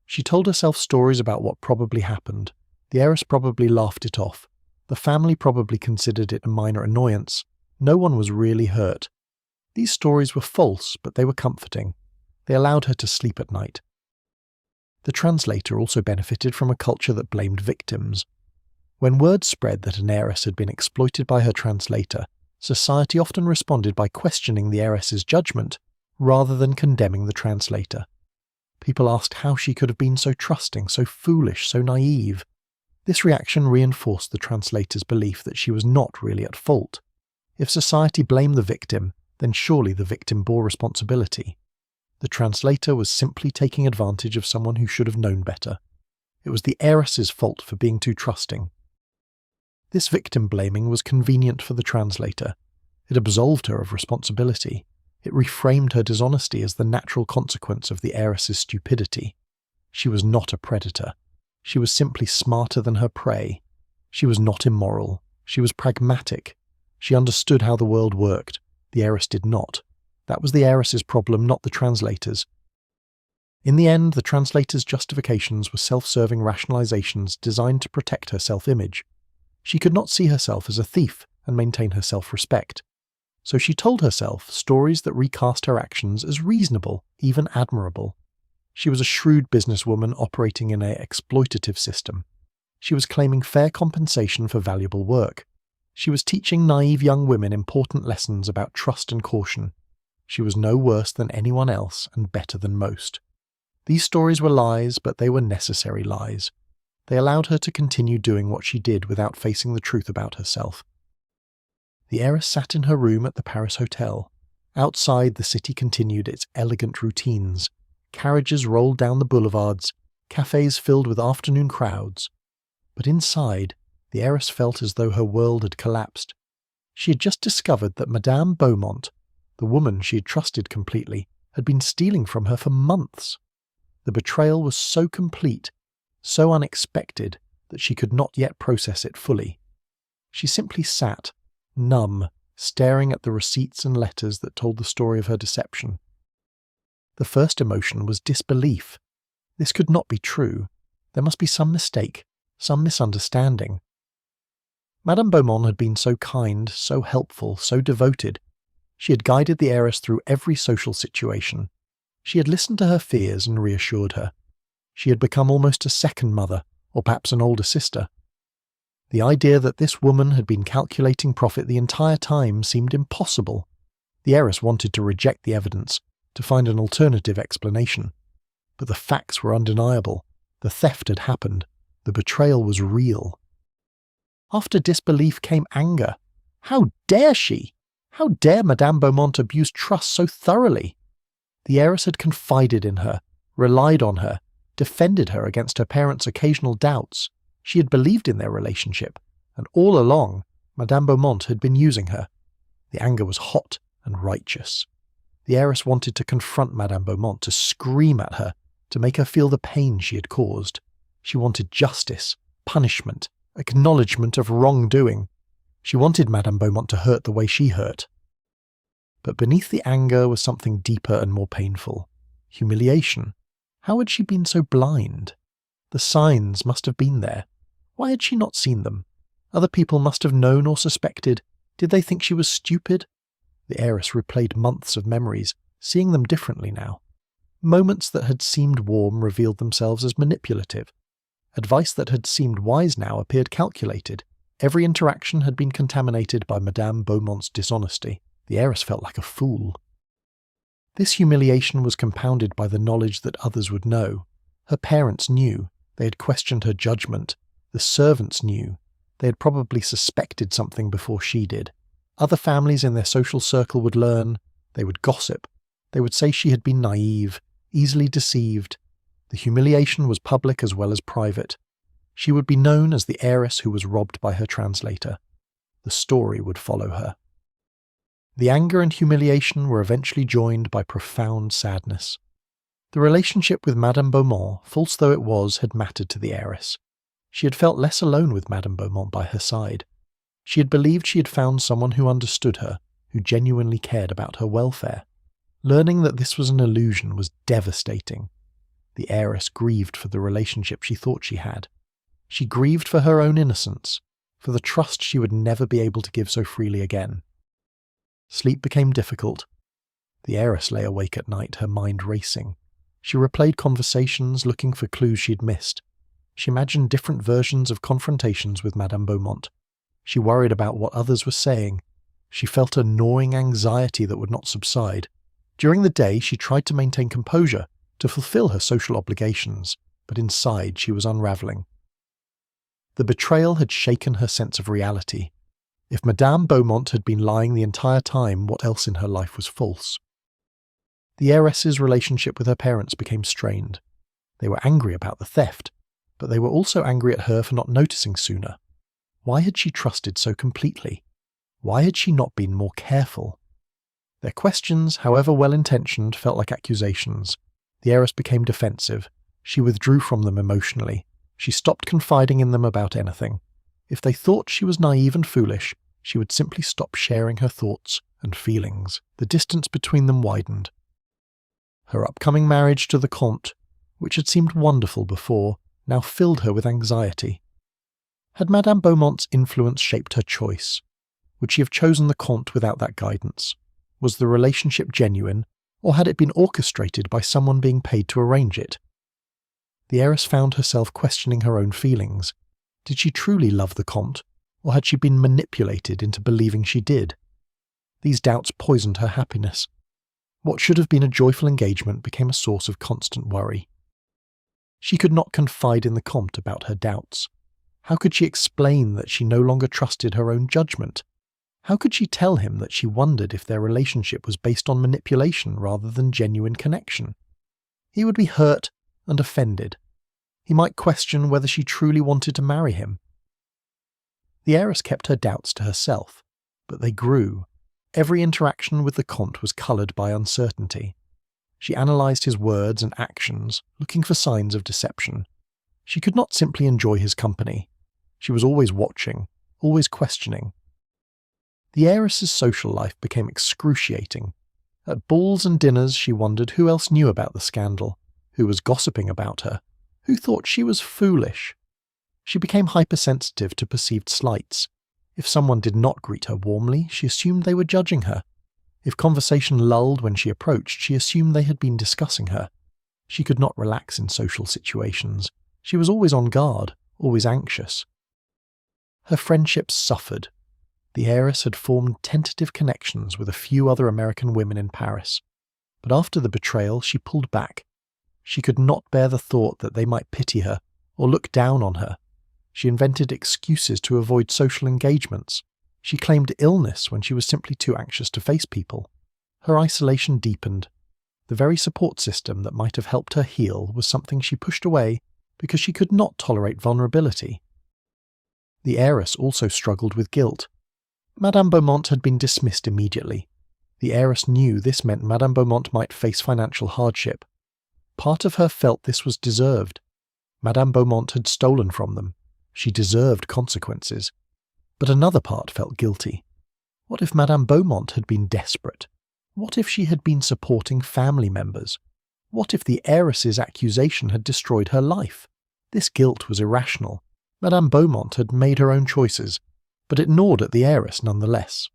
She told herself stories about what probably happened. The heiress probably laughed it off. The family probably considered it a minor annoyance. No one was really hurt. These stories were false, but they were comforting. They allowed her to sleep at night. The translator also benefited from a culture that blamed victims. When word spread that an heiress had been exploited by her translator, society often responded by questioning the heiress's judgment rather than condemning the translator. People asked how she could have been so trusting, so foolish, so naive. This reaction reinforced the translator's belief that she was not really at fault. If society blamed the victim, then surely the victim bore responsibility. The translator was simply taking advantage of someone who should have known better. It was the heiress's fault for being too trusting. This victim blaming was convenient for the translator. It absolved her of responsibility. It reframed her dishonesty as the natural consequence of the heiress's stupidity. She was not a predator. She was simply smarter than her prey. She was not immoral. She was pragmatic. She understood how the world worked. The heiress did not. That was the heiress's problem, not the translator's. In the end, the translator's justifications were self-serving rationalizations designed to protect her self-image. She could not see herself as a thief and maintain her self-respect. So she told herself stories that recast her actions as reasonable, even admirable. She was a shrewd businesswoman operating in an exploitative system. She was claiming fair compensation for valuable work. She was teaching naive young women important lessons about trust and caution. She was no worse than anyone else and better than most. These stories were lies, but they were necessary lies. They allowed her to continue doing what she did without facing the truth about herself. The heiress sat in her room at the Paris hotel. Outside, the city continued its elegant routines. Carriages rolled down the boulevards, cafes filled with afternoon crowds. But inside, the heiress felt as though her world had collapsed. She had just discovered that Madame Beaumont, the woman she had trusted completely, had been stealing from her for months. The betrayal was so complete, so unexpected, that she could not yet process it fully. She simply sat, numb, staring at the receipts and letters that told the story of her deception. The first emotion was disbelief. This could not be true. There must be some mistake, some misunderstanding. Madame Beaumont had been so kind, so helpful, so devoted. She had guided the heiress through every social situation. She had listened to her fears and reassured her. She had become almost a second mother, or perhaps an older sister. The idea that this woman had been calculating profit the entire time seemed impossible. The heiress wanted to reject the evidence, to find an alternative explanation. But the facts were undeniable. The theft had happened. The betrayal was real. After disbelief came anger. How dare she? How dare Madame Beaumont abuse trust so thoroughly? The heiress had confided in her, relied on her, defended her against her parents' occasional doubts. She had believed in their relationship, and all along, Madame Beaumont had been using her. The anger was hot and righteous. The heiress wanted to confront Madame Beaumont, to scream at her, to make her feel the pain she had caused. She wanted justice, punishment, acknowledgement of wrongdoing. She wanted Madame Beaumont to hurt the way she hurt. But beneath the anger was something deeper and more painful. Humiliation. How had she been so blind? The signs must have been there. Why had she not seen them? Other people must have known or suspected. Did they think she was stupid? The heiress replayed months of memories, seeing them differently now. Moments that had seemed warm revealed themselves as manipulative. Advice that had seemed wise now appeared calculated. Every interaction had been contaminated by Madame Beaumont's dishonesty. The heiress felt like a fool. This humiliation was compounded by the knowledge that others would know. Her parents knew. They had questioned her judgment. The servants knew. They had probably suspected something before she did. Other families in their social circle would learn. They would gossip. They would say she had been naive, easily deceived. The humiliation was public as well as private. She would be known as the heiress who was robbed by her translator. The story would follow her. The anger and humiliation were eventually joined by profound sadness. The relationship with Madame Beaumont, false though it was, had mattered to the heiress. She had felt less alone with Madame Beaumont by her side. She had believed she had found someone who understood her, who genuinely cared about her welfare. Learning that this was an illusion was devastating. The heiress grieved for the relationship she thought she had. She grieved for her own innocence, for the trust she would never be able to give so freely again. Sleep became difficult. The heiress lay awake at night, her mind racing. She replayed conversations, looking for clues she'd missed. She imagined different versions of confrontations with Madame Beaumont. She worried about what others were saying. She felt a gnawing anxiety that would not subside. During the day, she tried to maintain composure, to fulfill her social obligations, but inside she was unravelling. The betrayal had shaken her sense of reality. If Madame Beaumont had been lying the entire time, what else in her life was false? The heiress's relationship with her parents became strained. They were angry about the theft, but they were also angry at her for not noticing sooner. Why had she trusted so completely? Why had she not been more careful? Their questions, however well-intentioned, felt like accusations. The heiress became defensive. She withdrew from them emotionally. She stopped confiding in them about anything. If they thought she was naive and foolish, she would simply stop sharing her thoughts and feelings. The distance between them widened. Her upcoming marriage to the Comte, which had seemed wonderful before, now filled her with anxiety. Had Madame Beaumont's influence shaped her choice? Would she have chosen the Comte without that guidance? Was the relationship genuine, or had it been orchestrated by someone being paid to arrange it? The heiress found herself questioning her own feelings. Did she truly love the Comte, or had she been manipulated into believing she did? These doubts poisoned her happiness. What should have been a joyful engagement became a source of constant worry. She could not confide in the Comte about her doubts. How could she explain that she no longer trusted her own judgment? How could she tell him that she wondered if their relationship was based on manipulation rather than genuine connection? He would be hurt and offended. He might question whether she truly wanted to marry him. The heiress kept her doubts to herself, but they grew. Every interaction with the Comte was coloured by uncertainty. She analysed his words and actions, looking for signs of deception. She could not simply enjoy his company. She was always watching, always questioning. The heiress's social life became excruciating. At balls and dinners she wondered who else knew about the scandal, who was gossiping about her, who thought she was foolish. She became hypersensitive to perceived slights. If someone did not greet her warmly, she assumed they were judging her. If conversation lulled when she approached, she assumed they had been discussing her. She could not relax in social situations. She was always on guard, always anxious. Her friendships suffered. The heiress had formed tentative connections with a few other American women in Paris. But after the betrayal, she pulled back. She could not bear the thought that they might pity her or look down on her. She invented excuses to avoid social engagements. She claimed illness when she was simply too anxious to face people. Her isolation deepened. The very support system that might have helped her heal was something she pushed away because she could not tolerate vulnerability. The heiress also struggled with guilt. Madame Beaumont had been dismissed immediately. The heiress knew this meant Madame Beaumont might face financial hardship. Part of her felt this was deserved. Madame Beaumont had stolen from them. She deserved consequences. But another part felt guilty. What if Madame Beaumont had been desperate? What if she had been supporting family members? What if the heiress's accusation had destroyed her life? This guilt was irrational. Madame Beaumont had made her own choices, but it gnawed at the heiress nonetheless.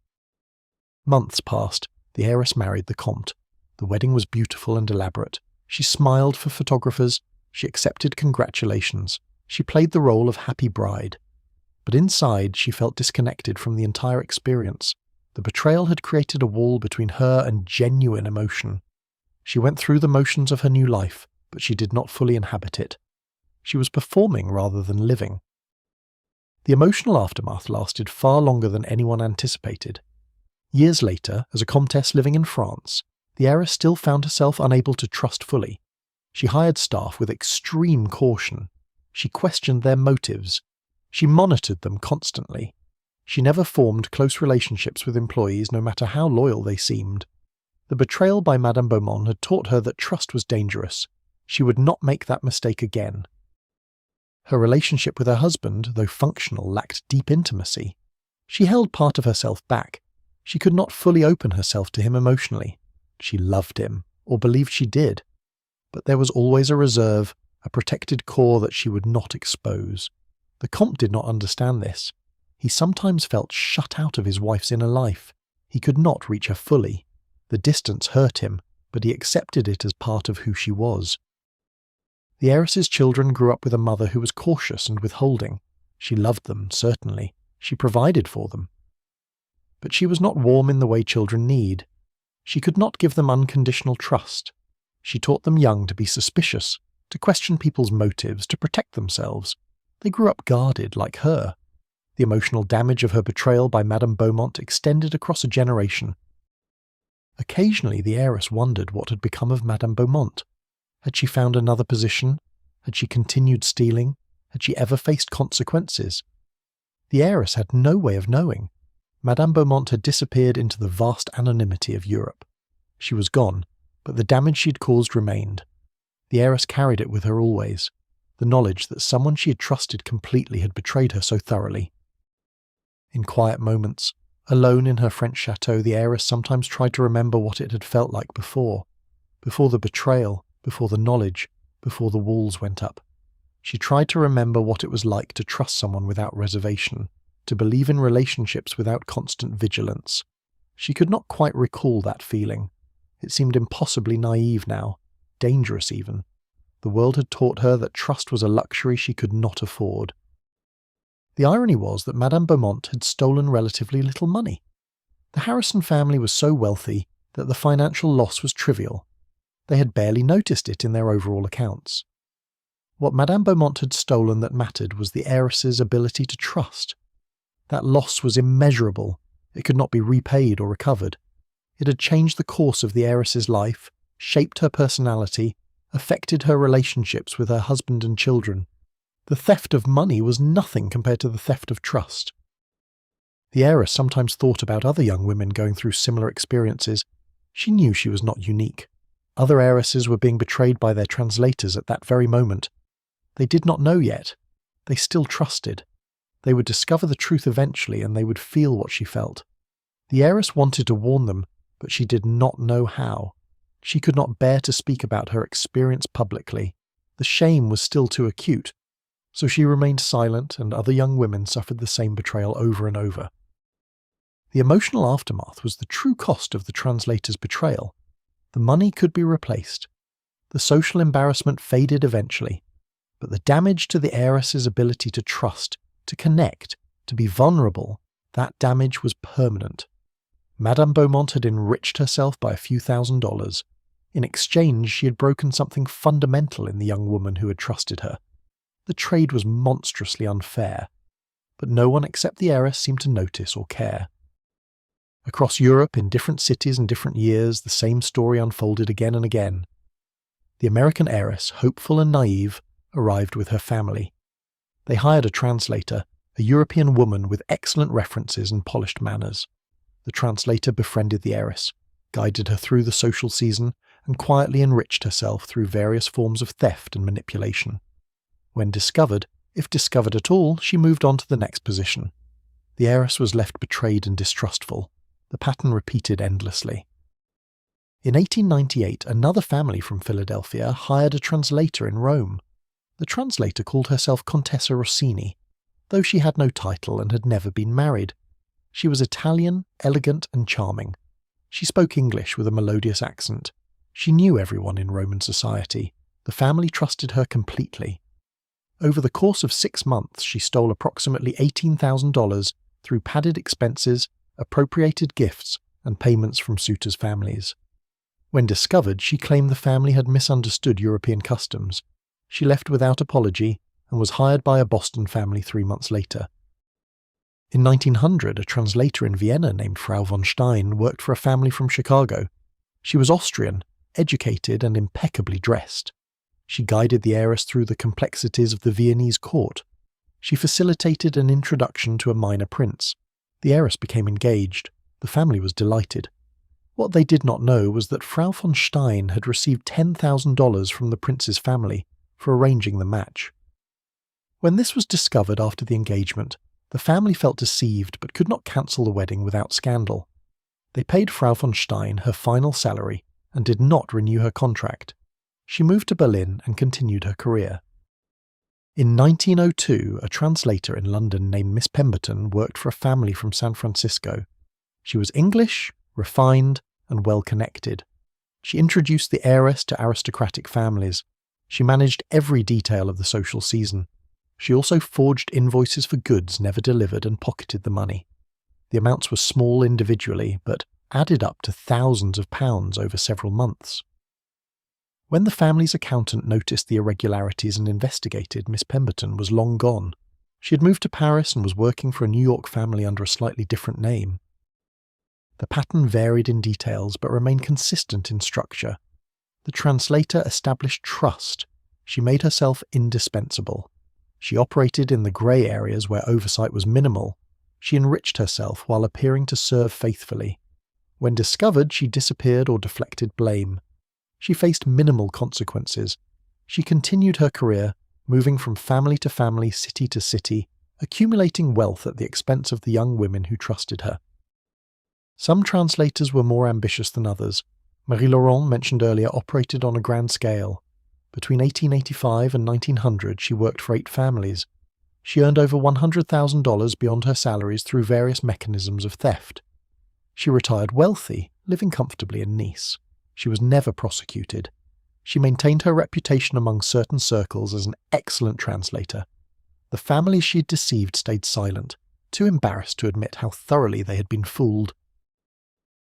Months passed. The heiress married the Comte. The wedding was beautiful and elaborate. She smiled for photographers. She accepted congratulations. She played the role of happy bride. But inside, she felt disconnected from the entire experience. The betrayal had created a wall between her and genuine emotion. She went through the motions of her new life, but she did not fully inhabit it. She was performing rather than living. The emotional aftermath lasted far longer than anyone anticipated. Years later, as a comtesse living in France, the heiress still found herself unable to trust fully. She hired staff with extreme caution. She questioned their motives. She monitored them constantly. She never formed close relationships with employees, no matter how loyal they seemed. The betrayal by Madame Beaumont had taught her that trust was dangerous. She would not make that mistake again. Her relationship with her husband, though functional, lacked deep intimacy. She held part of herself back. She could not fully open herself to him emotionally. She loved him, or believed she did. But there was always a reserve, a protected core that she would not expose. The Comte did not understand this. He sometimes felt shut out of his wife's inner life. He could not reach her fully. The distance hurt him, but he accepted it as part of who she was. The heiress's children grew up with a mother who was cautious and withholding. She loved them, certainly. She provided for them. But she was not warm in the way children need. She could not give them unconditional trust. She taught them young to be suspicious, to question people's motives, to protect themselves. They grew up guarded like her. The emotional damage of her betrayal by Madame Beaumont extended across a generation. Occasionally the heiress wondered what had become of Madame Beaumont. Had she found another position? Had she continued stealing? Had she ever faced consequences? The heiress had no way of knowing. Madame Beaumont had disappeared into the vast anonymity of Europe. She was gone, but the damage she had caused remained. The heiress carried it with her always, the knowledge that someone she had trusted completely had betrayed her so thoroughly. In quiet moments, alone in her French chateau, the heiress sometimes tried to remember what it had felt like before the betrayal, before the knowledge, before the walls went up. She tried to remember what it was like to trust someone without reservation, to believe in relationships without constant vigilance. She could not quite recall that feeling. It seemed impossibly naive now, dangerous even. The world had taught her that trust was a luxury she could not afford. The irony was that Madame Beaumont had stolen relatively little money. The Harrison family was so wealthy that the financial loss was trivial. They had barely noticed it in their overall accounts. What Madame Beaumont had stolen that mattered was the heiress's ability to trust. That loss was immeasurable. It could not be repaid or recovered. It had changed the course of the heiress's life, shaped her personality, affected her relationships with her husband and children. The theft of money was nothing compared to the theft of trust. The heiress sometimes thought about other young women going through similar experiences. She knew she was not unique. Other heiresses were being betrayed by their translators at that very moment. They did not know yet. They still trusted. They would discover the truth eventually, and they would feel what she felt. The heiress wanted to warn them, but she did not know how. She could not bear to speak about her experience publicly. The shame was still too acute. so she remained silent and other young women suffered the same betrayal over and over. The emotional aftermath was the true cost of the translator's betrayal. The money could be replaced. The social embarrassment faded eventually, but the damage to the heiress's ability to trust, to connect, to be vulnerable, that damage was permanent. Madame Beaumont had enriched herself by a few $1,000s. In exchange, she had broken something fundamental in the young woman who had trusted her. The trade was monstrously unfair, but no one except the heiress seemed to notice or care. Across Europe, in different cities and different years, the same story unfolded again and again. The American heiress, hopeful and naive, arrived with her family. They hired a translator, a European woman with excellent references and polished manners. The translator befriended the heiress, guided her through the social season, and quietly enriched herself through various forms of theft and manipulation. When discovered, if discovered at all, she moved on to the next position. The heiress was left betrayed and distrustful. The pattern repeated endlessly. In 1898, another family from Philadelphia hired a translator in Rome. The translator called herself Contessa Rossini, though she had no title and had never been married. She was Italian, elegant and charming. She spoke English with a melodious accent. She knew everyone in Roman society. The family trusted her completely. Over the course of 6 months, she stole approximately $18,000 through padded expenses, appropriated gifts, and payments from suitors' families. When discovered, she claimed the family had misunderstood European customs. She left without apology and was hired by a Boston family 3 months later. In 1900, a translator in Vienna named Frau von Stein worked for a family from Chicago. She was Austrian, educated and impeccably dressed. She guided the heiress through the complexities of the Viennese court. She facilitated an introduction to a minor prince. The heiress became engaged. The family was delighted. What they did not know was that Frau von Stein had received $10,000 from the prince's family for arranging the match. When this was discovered after the engagement, the family felt deceived but could not cancel the wedding without scandal. They paid Frau von Stein her final salary and did not renew her contract. She moved to Berlin and continued her career. In 1902, a translator in London named Miss Pemberton worked for a family from San Francisco. She was English, refined, and well-connected. She introduced the heiress to aristocratic families. She managed every detail of the social season. She also forged invoices for goods never delivered and pocketed the money. The amounts were small individually, but added up to thousands of pounds over several months. When the family's accountant noticed the irregularities and investigated, Miss Pemberton was long gone. She had moved to Paris and was working for a New York family under a slightly different name. The pattern varied in details but remained consistent in structure. The translator established trust. She made herself indispensable. She operated in the grey areas where oversight was minimal. She enriched herself while appearing to serve faithfully. When discovered, she disappeared or deflected blame. She faced minimal consequences. She continued her career, moving from family to family, city to city, accumulating wealth at the expense of the young women who trusted her. Some translators were more ambitious than others. Marie-Laurent, mentioned earlier, operated on a grand scale. Between 1885 and 1900, she worked for 8 families. She earned over $100,000 beyond her salaries through various mechanisms of theft. She retired wealthy, living comfortably in Nice. She was never prosecuted. She maintained her reputation among certain circles as an excellent translator. The families she had deceived stayed silent, too embarrassed to admit how thoroughly they had been fooled.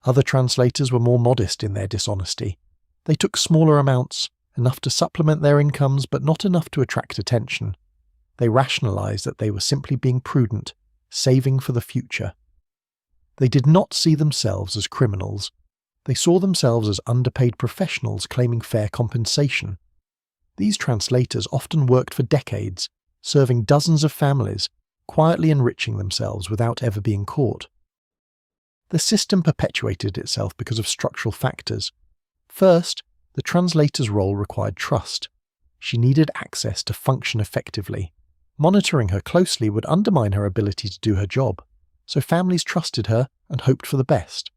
Other translators were more modest in their dishonesty. They took smaller amounts, enough to supplement their incomes but not enough to attract attention. They rationalized that they were simply being prudent, saving for the future. They did not see themselves as criminals. They saw themselves as underpaid professionals claiming fair compensation. These translators often worked for decades, serving dozens of families, quietly enriching themselves without ever being caught. The system perpetuated itself because of structural factors. First, the translator's role required trust. She needed access to function effectively. Monitoring her closely would undermine her ability to do her job, so families trusted her and hoped for the best.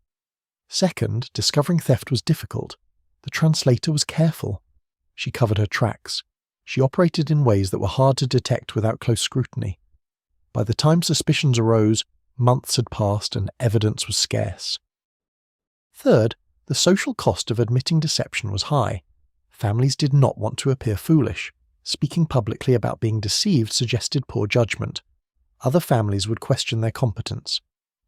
Second, discovering theft was difficult. The translator was careful. She covered her tracks. She operated in ways that were hard to detect without close scrutiny. By the time suspicions arose, months had passed and evidence was scarce. Third, the social cost of admitting deception was high. Families did not want to appear foolish. Speaking publicly about being deceived suggested poor judgment. Other families would question their competence.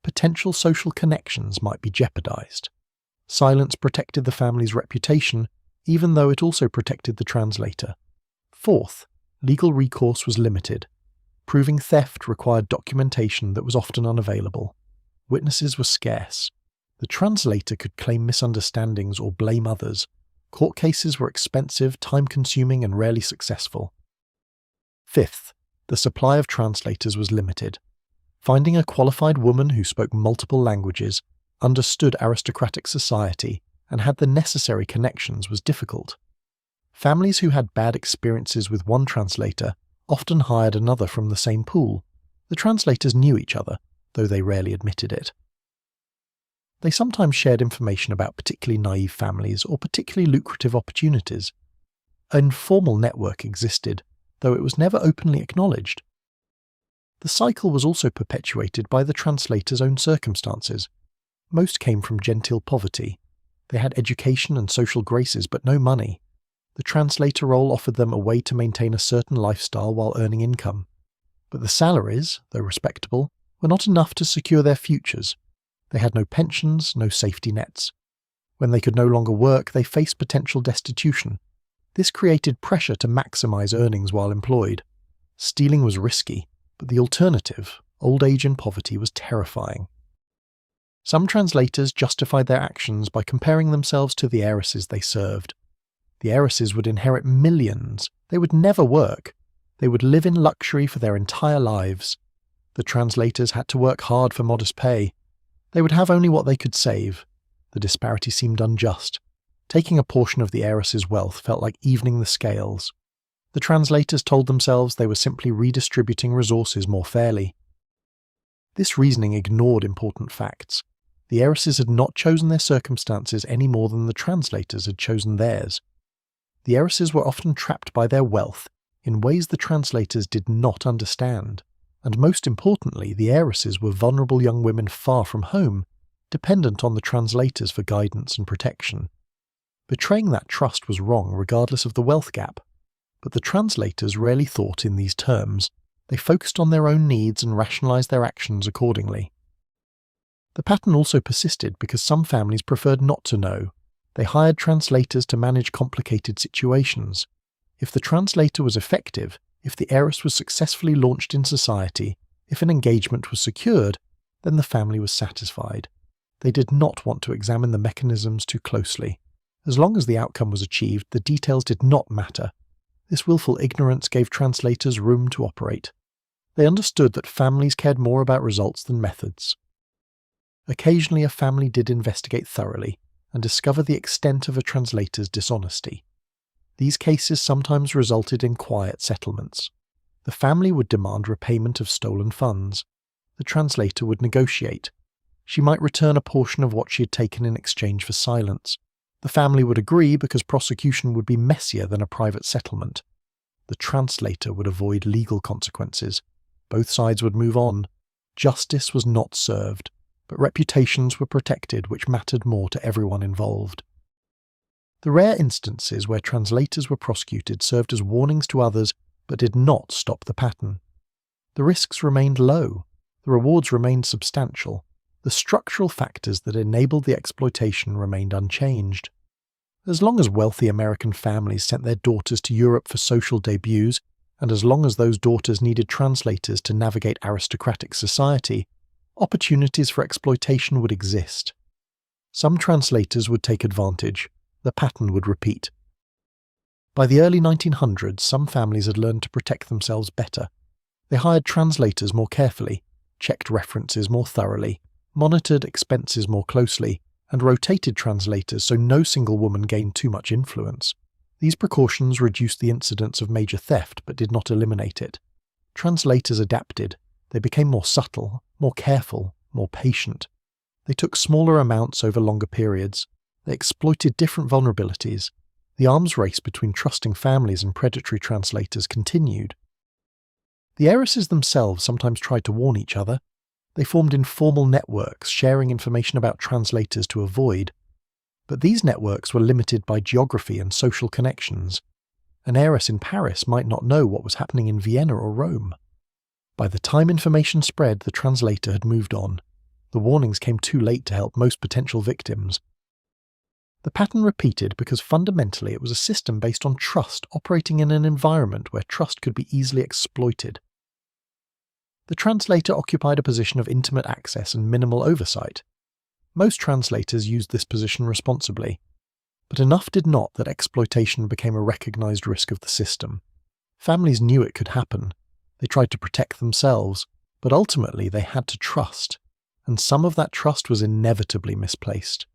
Potential social connections might be jeopardized. Silence protected the family's reputation, even though it also protected the translator. Fourth, legal recourse was limited. Proving theft required documentation that was often unavailable. Witnesses were scarce. The translator could claim misunderstandings or blame others. Court cases were expensive, time-consuming, and rarely successful. Fifth, the supply of translators was limited. Finding a qualified woman who spoke multiple languages, understood aristocratic society, and had the necessary connections was difficult. Families who had bad experiences with one translator often hired another from the same pool. The translators knew each other, though they rarely admitted it. They sometimes shared information about particularly naive families or particularly lucrative opportunities. An informal network existed, though it was never openly acknowledged. The cycle was also perpetuated by the translator's own circumstances. Most came from genteel poverty. They had education and social graces but no money. The translator role offered them a way to maintain a certain lifestyle while earning income. But the salaries, though respectable, were not enough to secure their futures. They had no pensions, no safety nets. When they could no longer work, they faced potential destitution. This created pressure to maximize earnings while employed. Stealing was risky, but the alternative, old age and poverty, was terrifying. Some translators justified their actions by comparing themselves to the heiresses they served. The heiresses would inherit millions. They would never work. They would live in luxury for their entire lives. The translators had to work hard for modest pay. They would have only what they could save. The disparity seemed unjust. Taking a portion of the heiress's wealth felt like evening the scales. The translators told themselves they were simply redistributing resources more fairly. This reasoning ignored important facts. The heiresses had not chosen their circumstances any more than the translators had chosen theirs. The heiresses were often trapped by their wealth in ways the translators did not understand. And most importantly, the heiresses were vulnerable young women far from home, dependent on the translators for guidance and protection. Betraying that trust was wrong regardless of the wealth gap. But the translators rarely thought in these terms. They focused on their own needs and rationalized their actions accordingly. The pattern also persisted because some families preferred not to know. They hired translators to manage complicated situations. If the translator was effective, if the heiress was successfully launched in society, if an engagement was secured, then the family was satisfied. They did not want to examine the mechanisms too closely. As long as the outcome was achieved, the details did not matter. This willful ignorance gave translators room to operate. They understood that families cared more about results than methods. Occasionally a family did investigate thoroughly and discover the extent of a translator's dishonesty. These cases sometimes resulted in quiet settlements. The family would demand repayment of stolen funds. The translator would negotiate. She might return a portion of what she had taken in exchange for silence. The family would agree because prosecution would be messier than a private settlement. The translator would avoid legal consequences. Both sides would move on. Justice was not served, but reputations were protected, which mattered more to everyone involved. The rare instances where translators were prosecuted served as warnings to others but did not stop the pattern. The risks remained low. The rewards remained substantial. The structural factors that enabled the exploitation remained unchanged. As long as wealthy American families sent their daughters to Europe for social debuts, and as long as those daughters needed translators to navigate aristocratic society, opportunities for exploitation would exist. Some translators would take advantage. The pattern would repeat. By the early 1900s, some families had learned to protect themselves better. They hired translators more carefully, checked references more thoroughly, monitored expenses more closely, and rotated translators so no single woman gained too much influence. These precautions reduced the incidence of major theft but did not eliminate it. Translators adapted. They became more subtle, more careful, more patient. They took smaller amounts over longer periods. They exploited different vulnerabilities. The arms race between trusting families and predatory translators continued. The heiresses themselves sometimes tried to warn each other. They formed informal networks, sharing information about translators to avoid. But these networks were limited by geography and social connections. An heiress in Paris might not know what was happening in Vienna or Rome. By the time information spread, the translator had moved on. The warnings came too late to help most potential victims. The pattern repeated because fundamentally it was a system based on trust operating in an environment where trust could be easily exploited. The translator occupied a position of intimate access and minimal oversight. Most translators used this position responsibly, but enough did not that exploitation became a recognized risk of the system. Families knew it could happen. They tried to protect themselves, but ultimately they had to trust, and some of that trust was inevitably misplaced.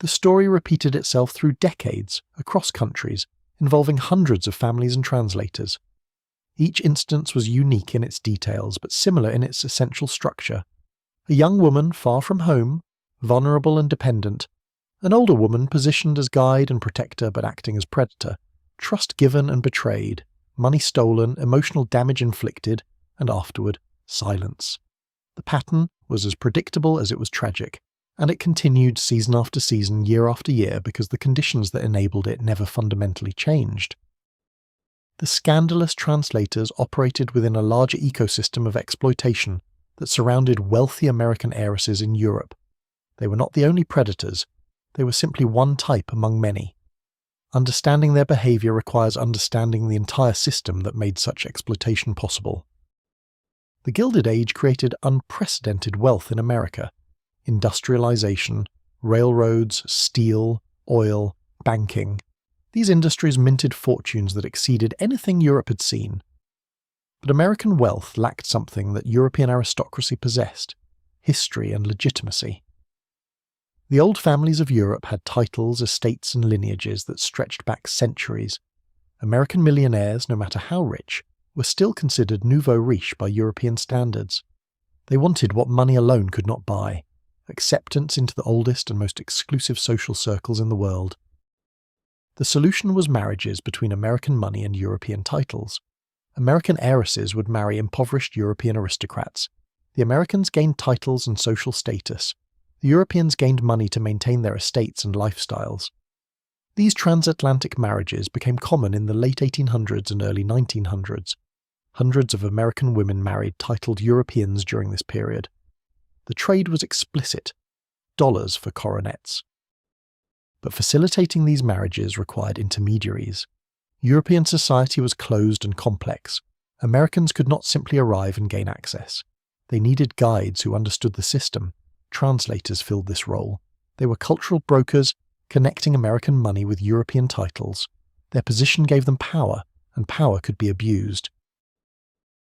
The story repeated itself through decades, across countries, involving hundreds of families and translators. Each instance was unique in its details, but similar in its essential structure. A young woman far from home, vulnerable and dependent. An older woman positioned as guide and protector but acting as predator. Trust given and betrayed. Money stolen, emotional damage inflicted, and afterward, silence. The pattern was as predictable as it was tragic, and it continued season after season, year after year, because the conditions that enabled it never fundamentally changed. The scandalous translators operated within a larger ecosystem of exploitation that surrounded wealthy American heiresses in Europe. They were not the only predators, they were simply one type among many. Understanding their behavior requires understanding the entire system that made such exploitation possible. The Gilded Age created unprecedented wealth in America. Industrialization, railroads, steel, oil, banking. These industries minted fortunes that exceeded anything Europe had seen. But American wealth lacked something that European aristocracy possessed: history and legitimacy. The old families of Europe had titles, estates, and lineages that stretched back centuries. American millionaires, no matter how rich, were still considered nouveau riche by European standards. They wanted what money alone could not buy: acceptance into the oldest and most exclusive social circles in the world. The solution was marriages between American money and European titles. American heiresses would marry impoverished European aristocrats. The Americans gained titles and social status. The Europeans gained money to maintain their estates and lifestyles. These transatlantic marriages became common in the late 1800s and early 1900s. Hundreds of American women married titled Europeans during this period. The trade was explicit: dollars for coronets. But facilitating these marriages required intermediaries. European society was closed and complex. Americans could not simply arrive and gain access. They needed guides who understood the system. Translators filled this role. They were cultural brokers, connecting American money with European titles. Their position gave them power, and power could be abused.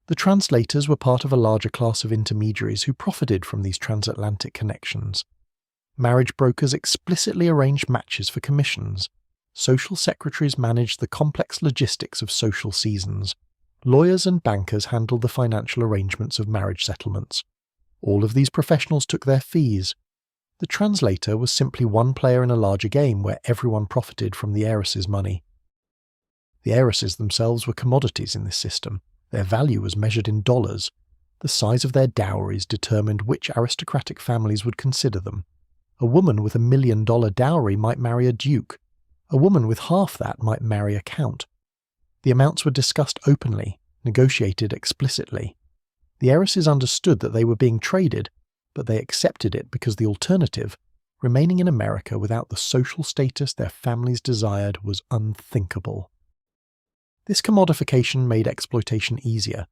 The translators were part of a larger class of intermediaries who profited from these transatlantic connections. Marriage brokers explicitly arranged matches for commissions. Social secretaries managed the complex logistics of social seasons. Lawyers and bankers handled the financial arrangements of marriage settlements. All of these professionals took their fees. The translator was simply one player in a larger game where everyone profited from the heiress's money. The heiresses themselves were commodities in this system. Their value was measured in dollars. The size of their dowries determined which aristocratic families would consider them. A woman with $1 million dowry might marry a duke. A woman with half that might marry a count. The amounts were discussed openly, negotiated explicitly. The heiresses understood that they were being traded, but they accepted it because the alternative, remaining in America without the social status their families desired, was unthinkable. This commodification made exploitation easier.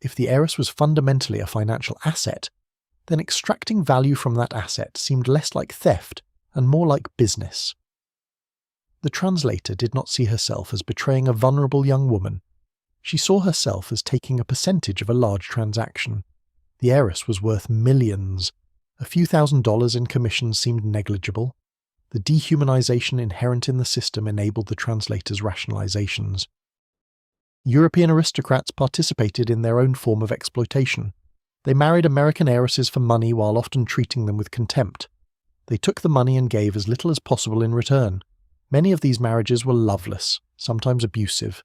If the heiress was fundamentally a financial asset, then extracting value from that asset seemed less like theft and more like business. The translator did not see herself as betraying a vulnerable young woman. She saw herself as taking a percentage of a large transaction. The heiress was worth millions. A few $1,000s in commissions seemed negligible. The dehumanization inherent in the system enabled the translator's rationalizations. European aristocrats participated in their own form of exploitation. They married American heiresses for money while often treating them with contempt. They took the money and gave as little as possible in return. Many of these marriages were loveless, sometimes abusive.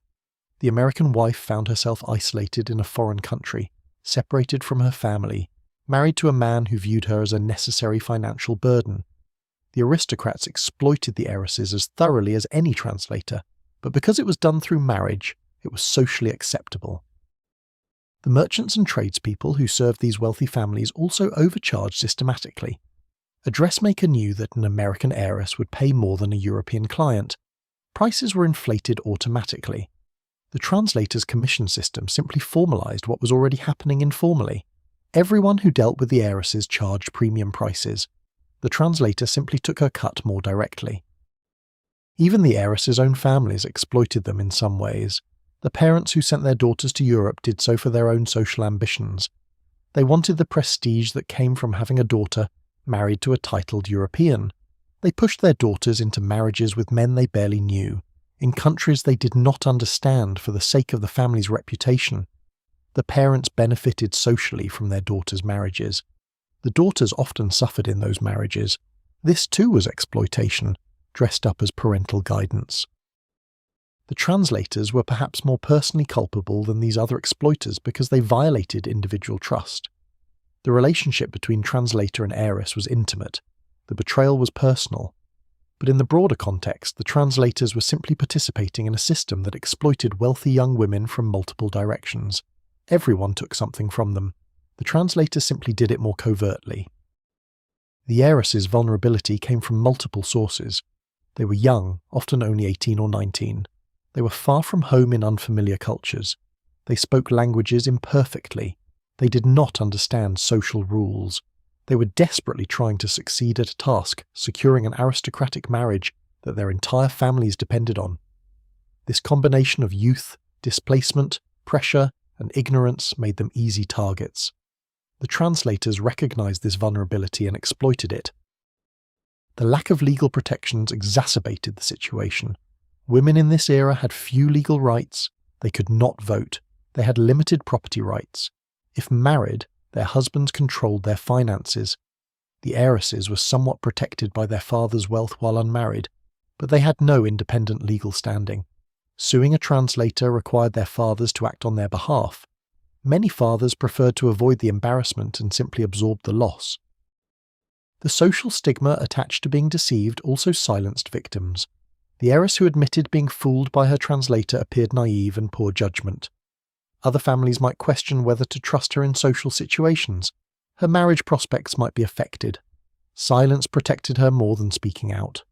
The American wife found herself isolated in a foreign country, separated from her family, married to a man who viewed her as a necessary financial burden. The aristocrats exploited the heiresses as thoroughly as any translator, but because it was done through marriage, it was socially acceptable. The merchants and tradespeople who served these wealthy families also overcharged systematically. A dressmaker knew that an American heiress would pay more than a European client. Prices were inflated automatically. The translator's commission system simply formalized what was already happening informally. Everyone who dealt with the heiresses charged premium prices. The translator simply took her cut more directly. Even the heiresses' own families exploited them in some ways. The parents who sent their daughters to Europe did so for their own social ambitions. They wanted the prestige that came from having a daughter married to a titled European. They pushed their daughters into marriages with men they barely knew, in countries they did not understand for the sake of the family's reputation. The parents benefited socially from their daughters' marriages. The daughters often suffered in those marriages. This too was exploitation, dressed up as parental guidance. The translators were perhaps more personally culpable than these other exploiters because they violated individual trust. The relationship between translator and heiress was intimate. The betrayal was personal. But in the broader context, the translators were simply participating in a system that exploited wealthy young women from multiple directions. Everyone took something from them. The translators simply did it more covertly. The heiresses' vulnerability came from multiple sources. They were young, often only 18 or 19. They were far from home in unfamiliar cultures. They spoke languages imperfectly. They did not understand social rules. They were desperately trying to succeed at a task, securing an aristocratic marriage that their entire families depended on. This combination of youth, displacement, pressure, and ignorance made them easy targets. The translators recognized this vulnerability and exploited it. The lack of legal protections exacerbated the situation. Women in this era had few legal rights. They could not vote. They had limited property rights. If married, their husbands controlled their finances. The heiresses were somewhat protected by their father's wealth while unmarried, but they had no independent legal standing. Suing a translator required their fathers to act on their behalf. Many fathers preferred to avoid the embarrassment and simply absorbed the loss. The social stigma attached to being deceived also silenced victims. The heiress who admitted being fooled by her translator appeared naive and poor judgment. Other families might question whether to trust her in social situations. Her marriage prospects might be affected. Silence protected her more than speaking out.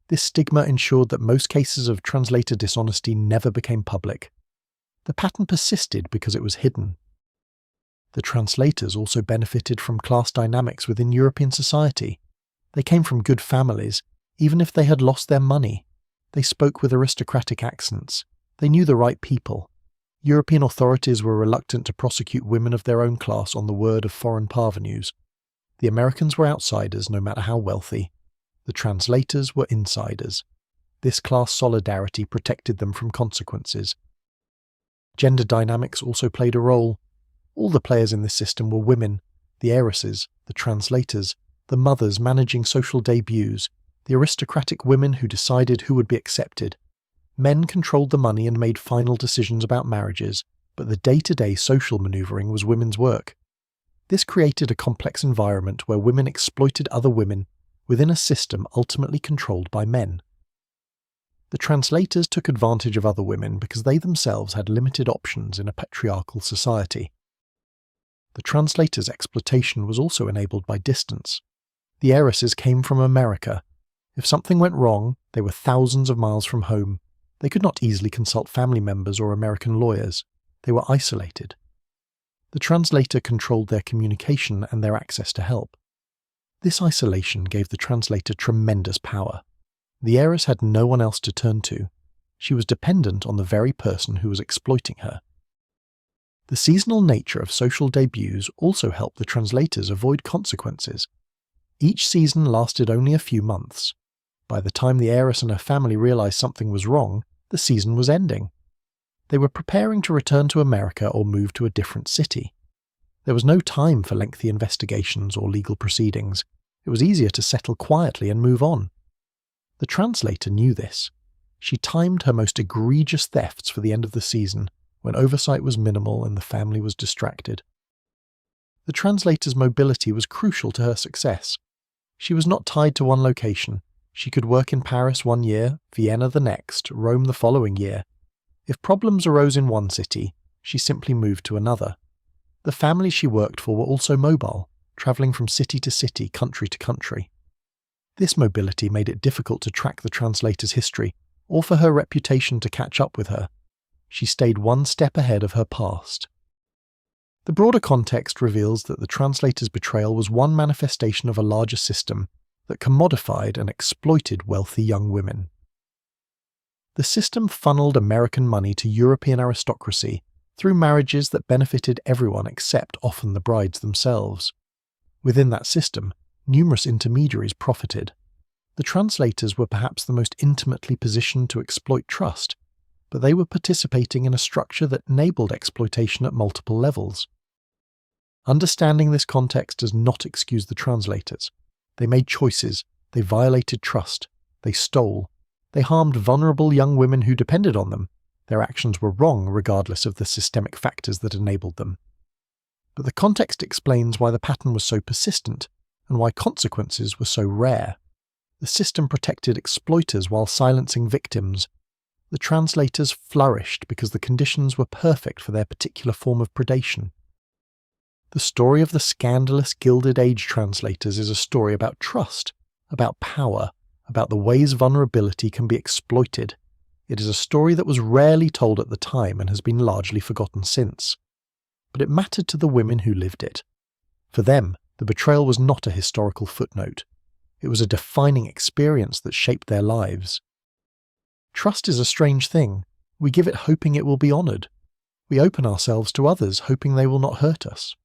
This stigma ensured that most cases of translator dishonesty never became public. The pattern persisted because it was hidden. The translators also benefited from class dynamics within European society. They came from good families, even if they had lost their money. They spoke with aristocratic accents. They knew the right people. European authorities were reluctant to prosecute women of their own class on the word of foreign parvenus. The Americans were outsiders no matter how wealthy. The translators were insiders. This class solidarity protected them from consequences. Gender dynamics also played a role. All the players in this system were women: the heiresses, the translators, the mothers managing social debuts, the aristocratic women who decided who would be accepted. Men controlled the money and made final decisions about marriages, but the day-to-day social maneuvering was women's work. This created a complex environment where women exploited other women within a system ultimately controlled by men. The translators took advantage of other women because they themselves had limited options in a patriarchal society. The translators' exploitation was also enabled by distance. The heiresses came from America. If something went wrong, they were thousands of miles from home. They could not easily consult family members or American lawyers. They were isolated. The translator controlled their communication and their access to help. This isolation gave the translator tremendous power. The heiress had no one else to turn to. She was dependent on the very person who was exploiting her. The seasonal nature of social debuts also helped the translators avoid consequences. Each season lasted only a few months. By the time the heiress and her family realized something was wrong, the season was ending. They were preparing to return to America or move to a different city. There was no time for lengthy investigations or legal proceedings. It was easier to settle quietly and move on. The translator knew this. She timed her most egregious thefts for the end of the season, when oversight was minimal and the family was distracted. The translator's mobility was crucial to her success. She was not tied to one location. She could work in Paris one year, Vienna the next, Rome the following year. If problems arose in one city, she simply moved to another. The families she worked for were also mobile, travelling from city to city, country to country. This mobility made it difficult to track the translator's history, or for her reputation to catch up with her. She stayed one step ahead of her past. The broader context reveals that the translator's betrayal was one manifestation of a larger system that commodified and exploited wealthy young women. The system funneled American money to European aristocracy through marriages that benefited everyone except often the brides themselves. Within that system, numerous intermediaries profited. The translators were perhaps the most intimately positioned to exploit trust, but they were participating in a structure that enabled exploitation at multiple levels. Understanding this context does not excuse the translators. They made choices, they violated trust, they stole, they harmed vulnerable young women who depended on them. Their actions were wrong regardless of the systemic factors that enabled them. But the context explains why the pattern was so persistent and why consequences were so rare. The system protected exploiters while silencing victims. The translators flourished because the conditions were perfect for their particular form of predation. The story of the scandalous Gilded Age translators is a story about trust, about power, about the ways vulnerability can be exploited. It is a story that was rarely told at the time and has been largely forgotten since. But it mattered to the women who lived it. For them, the betrayal was not a historical footnote. It was a defining experience that shaped their lives. Trust is a strange thing. We give it hoping it will be honoured. We open ourselves to others hoping they will not hurt us.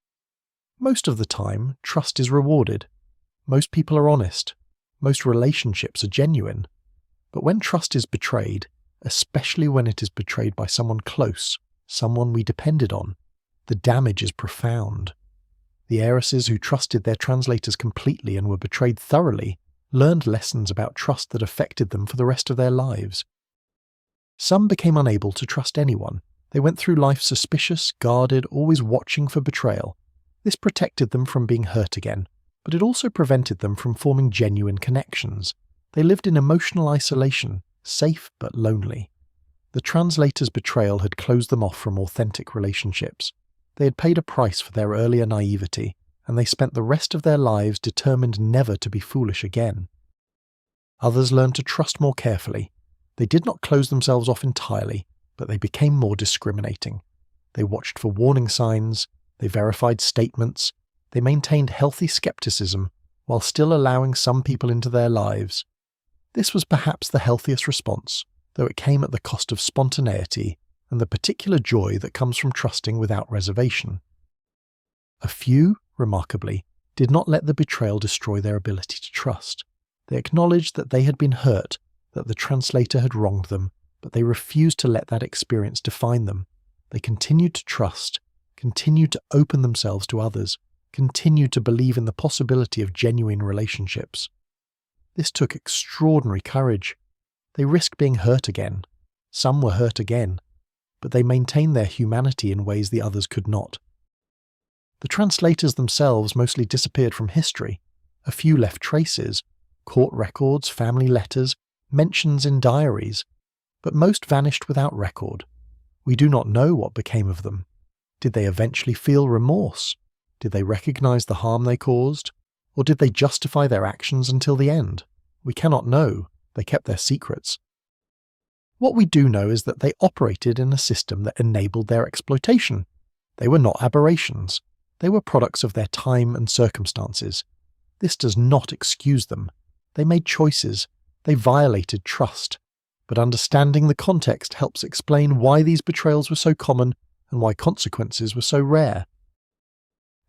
Most of the time, trust is rewarded. Most people are honest. Most relationships are genuine. But when trust is betrayed, especially when it is betrayed by someone close, someone we depended on, the damage is profound. The heiresses who trusted their translators completely and were betrayed thoroughly learned lessons about trust that affected them for the rest of their lives. Some became unable to trust anyone. They went through life suspicious, guarded, always watching for betrayal. This protected them from being hurt again, but it also prevented them from forming genuine connections. They lived in emotional isolation, safe but lonely. The translator's betrayal had closed them off from authentic relationships. They had paid a price for their earlier naivety, and they spent the rest of their lives determined never to be foolish again. Others learned to trust more carefully. They did not close themselves off entirely, but they became more discriminating. They watched for warning signs, they verified statements, they maintained healthy skepticism while still allowing some people into their lives. This was perhaps the healthiest response, though it came at the cost of spontaneity and the particular joy that comes from trusting without reservation. A few, remarkably, did not let the betrayal destroy their ability to trust. They acknowledged that they had been hurt, that the translator had wronged them, but they refused to let that experience define them. They continued to trust, continued to open themselves to others, continued to believe in the possibility of genuine relationships. This took extraordinary courage. They risked being hurt again. Some were hurt again, but they maintained their humanity in ways the others could not. The translators themselves mostly disappeared from history. A few left traces, court records, family letters, mentions in diaries, but most vanished without record. We do not know what became of them. Did they eventually feel remorse? Did they recognize the harm they caused? Or did they justify their actions until the end? We cannot know. They kept their secrets. What we do know is that they operated in a system that enabled their exploitation. They were not aberrations. They were products of their time and circumstances. This does not excuse them. They made choices. They violated trust. But understanding the context helps explain why these betrayals were so common and why consequences were so rare.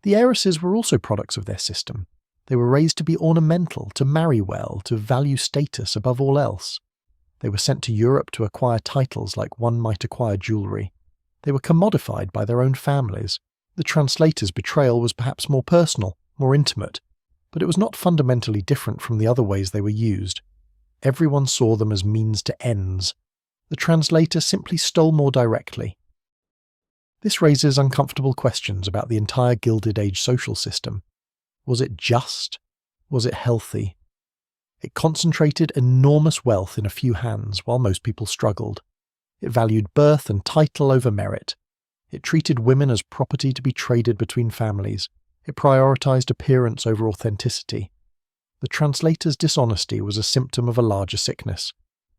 The heiresses were also products of their system. They were raised to be ornamental, to marry well, to value status above all else. They were sent to Europe to acquire titles like one might acquire jewellery. They were commodified by their own families. The translator's betrayal was perhaps more personal, more intimate, but it was not fundamentally different from the other ways they were used. Everyone saw them as means to ends. The translator simply stole more directly. This raises uncomfortable questions about the entire Gilded Age social system. Was it just? Was it healthy? It concentrated enormous wealth in a few hands while most people struggled. It valued birth and title over merit. It treated women as property to be traded between families. It prioritized appearance over authenticity. The translator's dishonesty was a symptom of a larger sickness.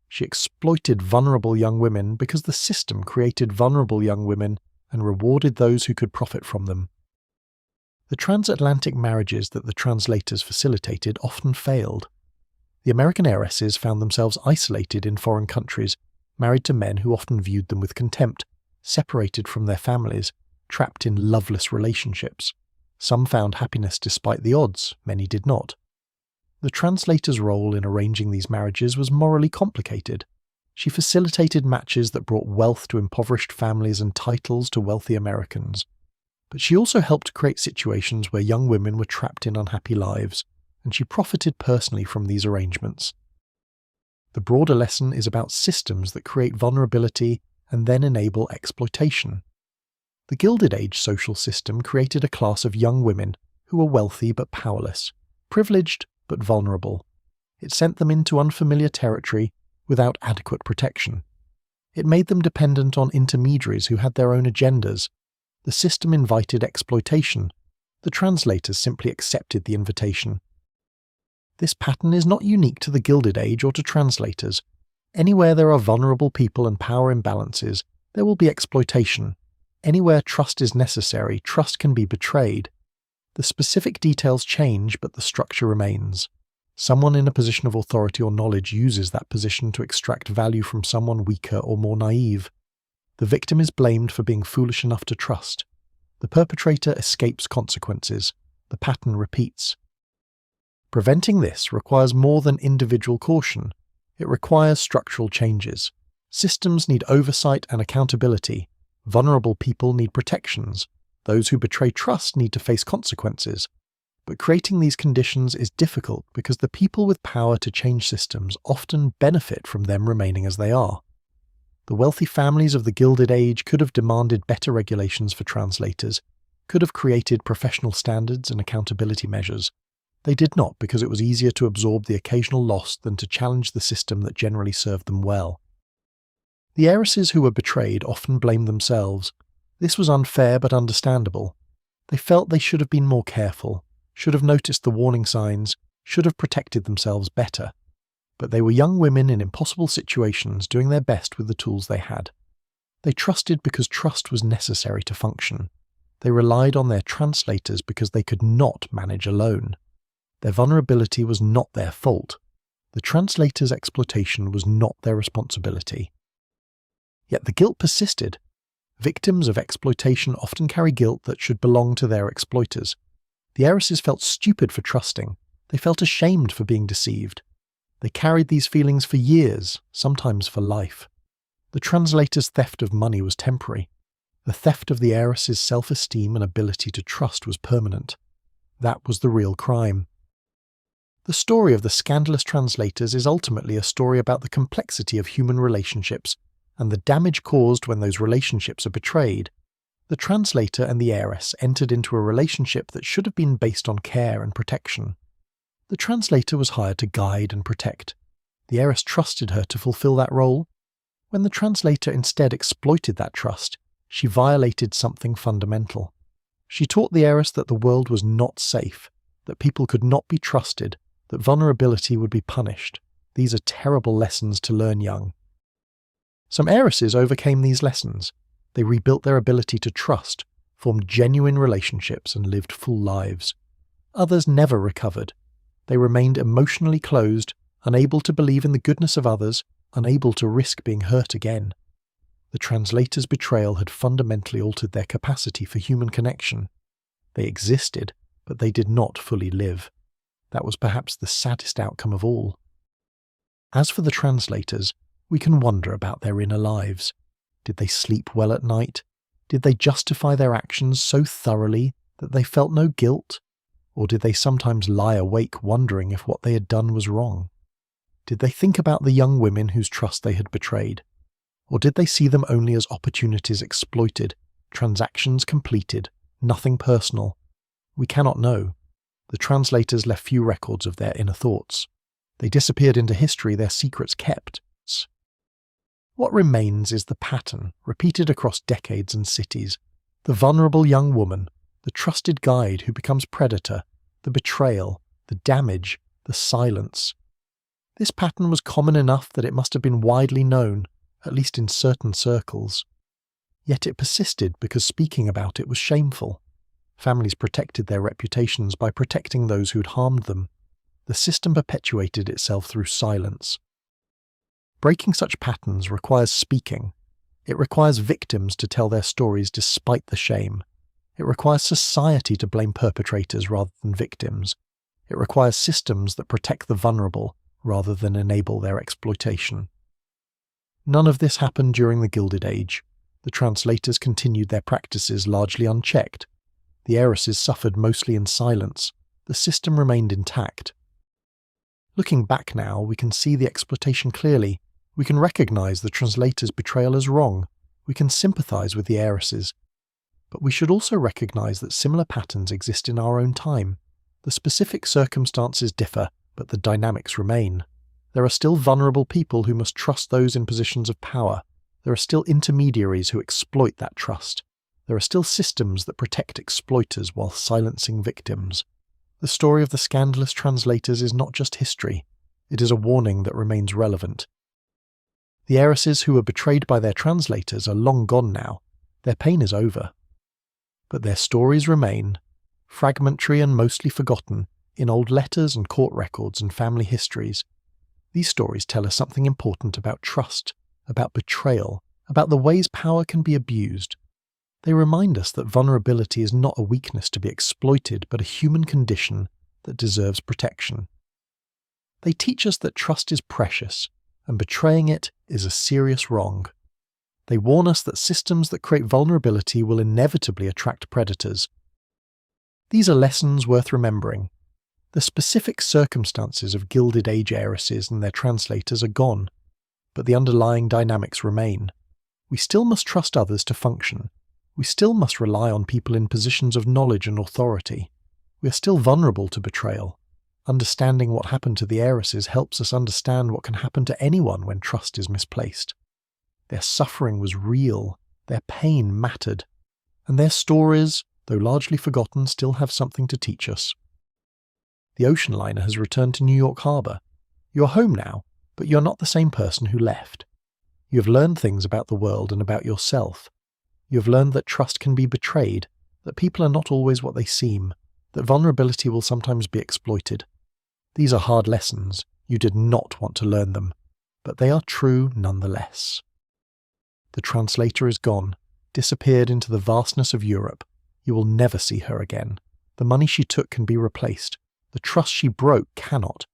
She exploited vulnerable young women because the system created vulnerable young women and rewarded those who could profit from them. The transatlantic marriages that the translators facilitated often failed. The American heiresses found themselves isolated in foreign countries, married to men who often viewed them with contempt, separated from their families, trapped in loveless relationships. Some found happiness despite the odds, many did not. The translator's role in arranging these marriages was morally complicated. She facilitated matches that brought wealth to impoverished families and titles to wealthy Americans. But she also helped create situations where young women were trapped in unhappy lives, and she profited personally from these arrangements. The broader lesson is about systems that create vulnerability and then enable exploitation. The Gilded Age social system created a class of young women who were wealthy but powerless, privileged but vulnerable. It sent them into unfamiliar territory without adequate protection. It made them dependent on intermediaries who had their own agendas. The system invited exploitation. The translators simply accepted the invitation. This pattern is not unique to the Gilded Age or to translators. Anywhere there are vulnerable people and power imbalances, there will be exploitation. Anywhere trust is necessary, trust can be betrayed. The specific details change, but the structure remains. Someone in a position of authority or knowledge uses that position to extract value from someone weaker or more naive. The victim is blamed for being foolish enough to trust. The perpetrator escapes consequences. The pattern repeats. Preventing this requires more than individual caution. It requires structural changes. Systems need oversight and accountability. Vulnerable people need protections. Those who betray trust need to face consequences. But creating these conditions is difficult because the people with power to change systems often benefit from them remaining as they are. The wealthy families of the Gilded Age could have demanded better regulations for translators, could have created professional standards and accountability measures. They did not because it was easier to absorb the occasional loss than to challenge the system that generally served them well. The heiresses who were betrayed often blamed themselves. This was unfair but understandable. They felt they should have been more careful, should have noticed the warning signs, should have protected themselves better. But they were young women in impossible situations doing their best with the tools they had. They trusted because trust was necessary to function. They relied on their translators because they could not manage alone. Their vulnerability was not their fault. The translator's exploitation was not their responsibility. Yet the guilt persisted. Victims of exploitation often carry guilt that should belong to their exploiters. The heiresses felt stupid for trusting. They felt ashamed for being deceived. They carried these feelings for years, sometimes for life. The translator's theft of money was temporary. The theft of the heiress's self-esteem and ability to trust was permanent. That was the real crime. The story of the Scandalous translators is ultimately a story about the complexity of human relationships and the damage caused when those relationships are betrayed. The translator and the heiress entered into a relationship that should have been based on care and protection. The translator was hired to guide and protect. The heiress trusted her to fulfill that role. When the translator instead exploited that trust, she violated something fundamental. She taught the heiress that the world was not safe, that people could not be trusted, that vulnerability would be punished. These are terrible lessons to learn young. Some heiresses overcame these lessons. They rebuilt their ability to trust, formed genuine relationships, and lived full lives. Others never recovered. They remained emotionally closed, unable to believe in the goodness of others, unable to risk being hurt again. The translator's betrayal had fundamentally altered their capacity for human connection. They existed, but they did not fully live. That was perhaps the saddest outcome of all. As for the translators, we can wonder about their inner lives. Did they sleep well at night? Did they justify their actions so thoroughly that they felt no guilt? Or did they sometimes lie awake wondering if what they had done was wrong? Did they think about the young women whose trust they had betrayed? Or did they see them only as opportunities exploited, transactions completed, nothing personal? We cannot know. The translators left few records of their inner thoughts. They disappeared into history, their secrets kept. What remains is the pattern, repeated across decades and cities. The vulnerable young woman, the trusted guide who becomes predator, the betrayal, the damage, the silence. This pattern was common enough that it must have been widely known, at least in certain circles. Yet it persisted because speaking about it was shameful. Families protected their reputations by protecting those who'd harmed them. The system perpetuated itself through silence. Breaking such patterns requires speaking. It requires victims to tell their stories despite the shame. It requires society to blame perpetrators rather than victims. It requires systems that protect the vulnerable rather than enable their exploitation. None of this happened during the Gilded Age. The translators continued their practices largely unchecked. The heiresses suffered mostly in silence. The system remained intact. Looking back now, we can see the exploitation clearly. We can recognize the translators' betrayal as wrong. We can sympathize with the heiresses. But we should also recognize that similar patterns exist in our own time. The specific circumstances differ, but the dynamics remain. There are still vulnerable people who must trust those in positions of power. There are still intermediaries who exploit that trust. There are still systems that protect exploiters while silencing victims. The story of the scandalous translators is not just history. It is a warning that remains relevant. The heiresses who were betrayed by their translators are long gone now. Their pain is over. But their stories remain, fragmentary and mostly forgotten, in old letters and court records and family histories. These stories tell us something important about trust, about betrayal, about the ways power can be abused. They remind us that vulnerability is not a weakness to be exploited, but a human condition that deserves protection. They teach us that trust is precious, and betraying it is a serious wrong. They warn us that systems that create vulnerability will inevitably attract predators. These are lessons worth remembering. The specific circumstances of Gilded Age heiresses and their translators are gone, but the underlying dynamics remain. We still must trust others to function. We still must rely on people in positions of knowledge and authority. We are still vulnerable to betrayal. Understanding what happened to the heiresses helps us understand what can happen to anyone when trust is misplaced. Their suffering was real, their pain mattered, and their stories, though largely forgotten, still have something to teach us. The ocean liner has returned to New York Harbor. You're home now, but you're not the same person who left. You have learned things about the world and about yourself. You have learned that trust can be betrayed, that people are not always what they seem, that vulnerability will sometimes be exploited. These are hard lessons. You did not want to learn them, but they are true nonetheless. The translator is gone, disappeared into the vastness of Europe. You will never see her again. The money she took can be replaced. The trust she broke cannot.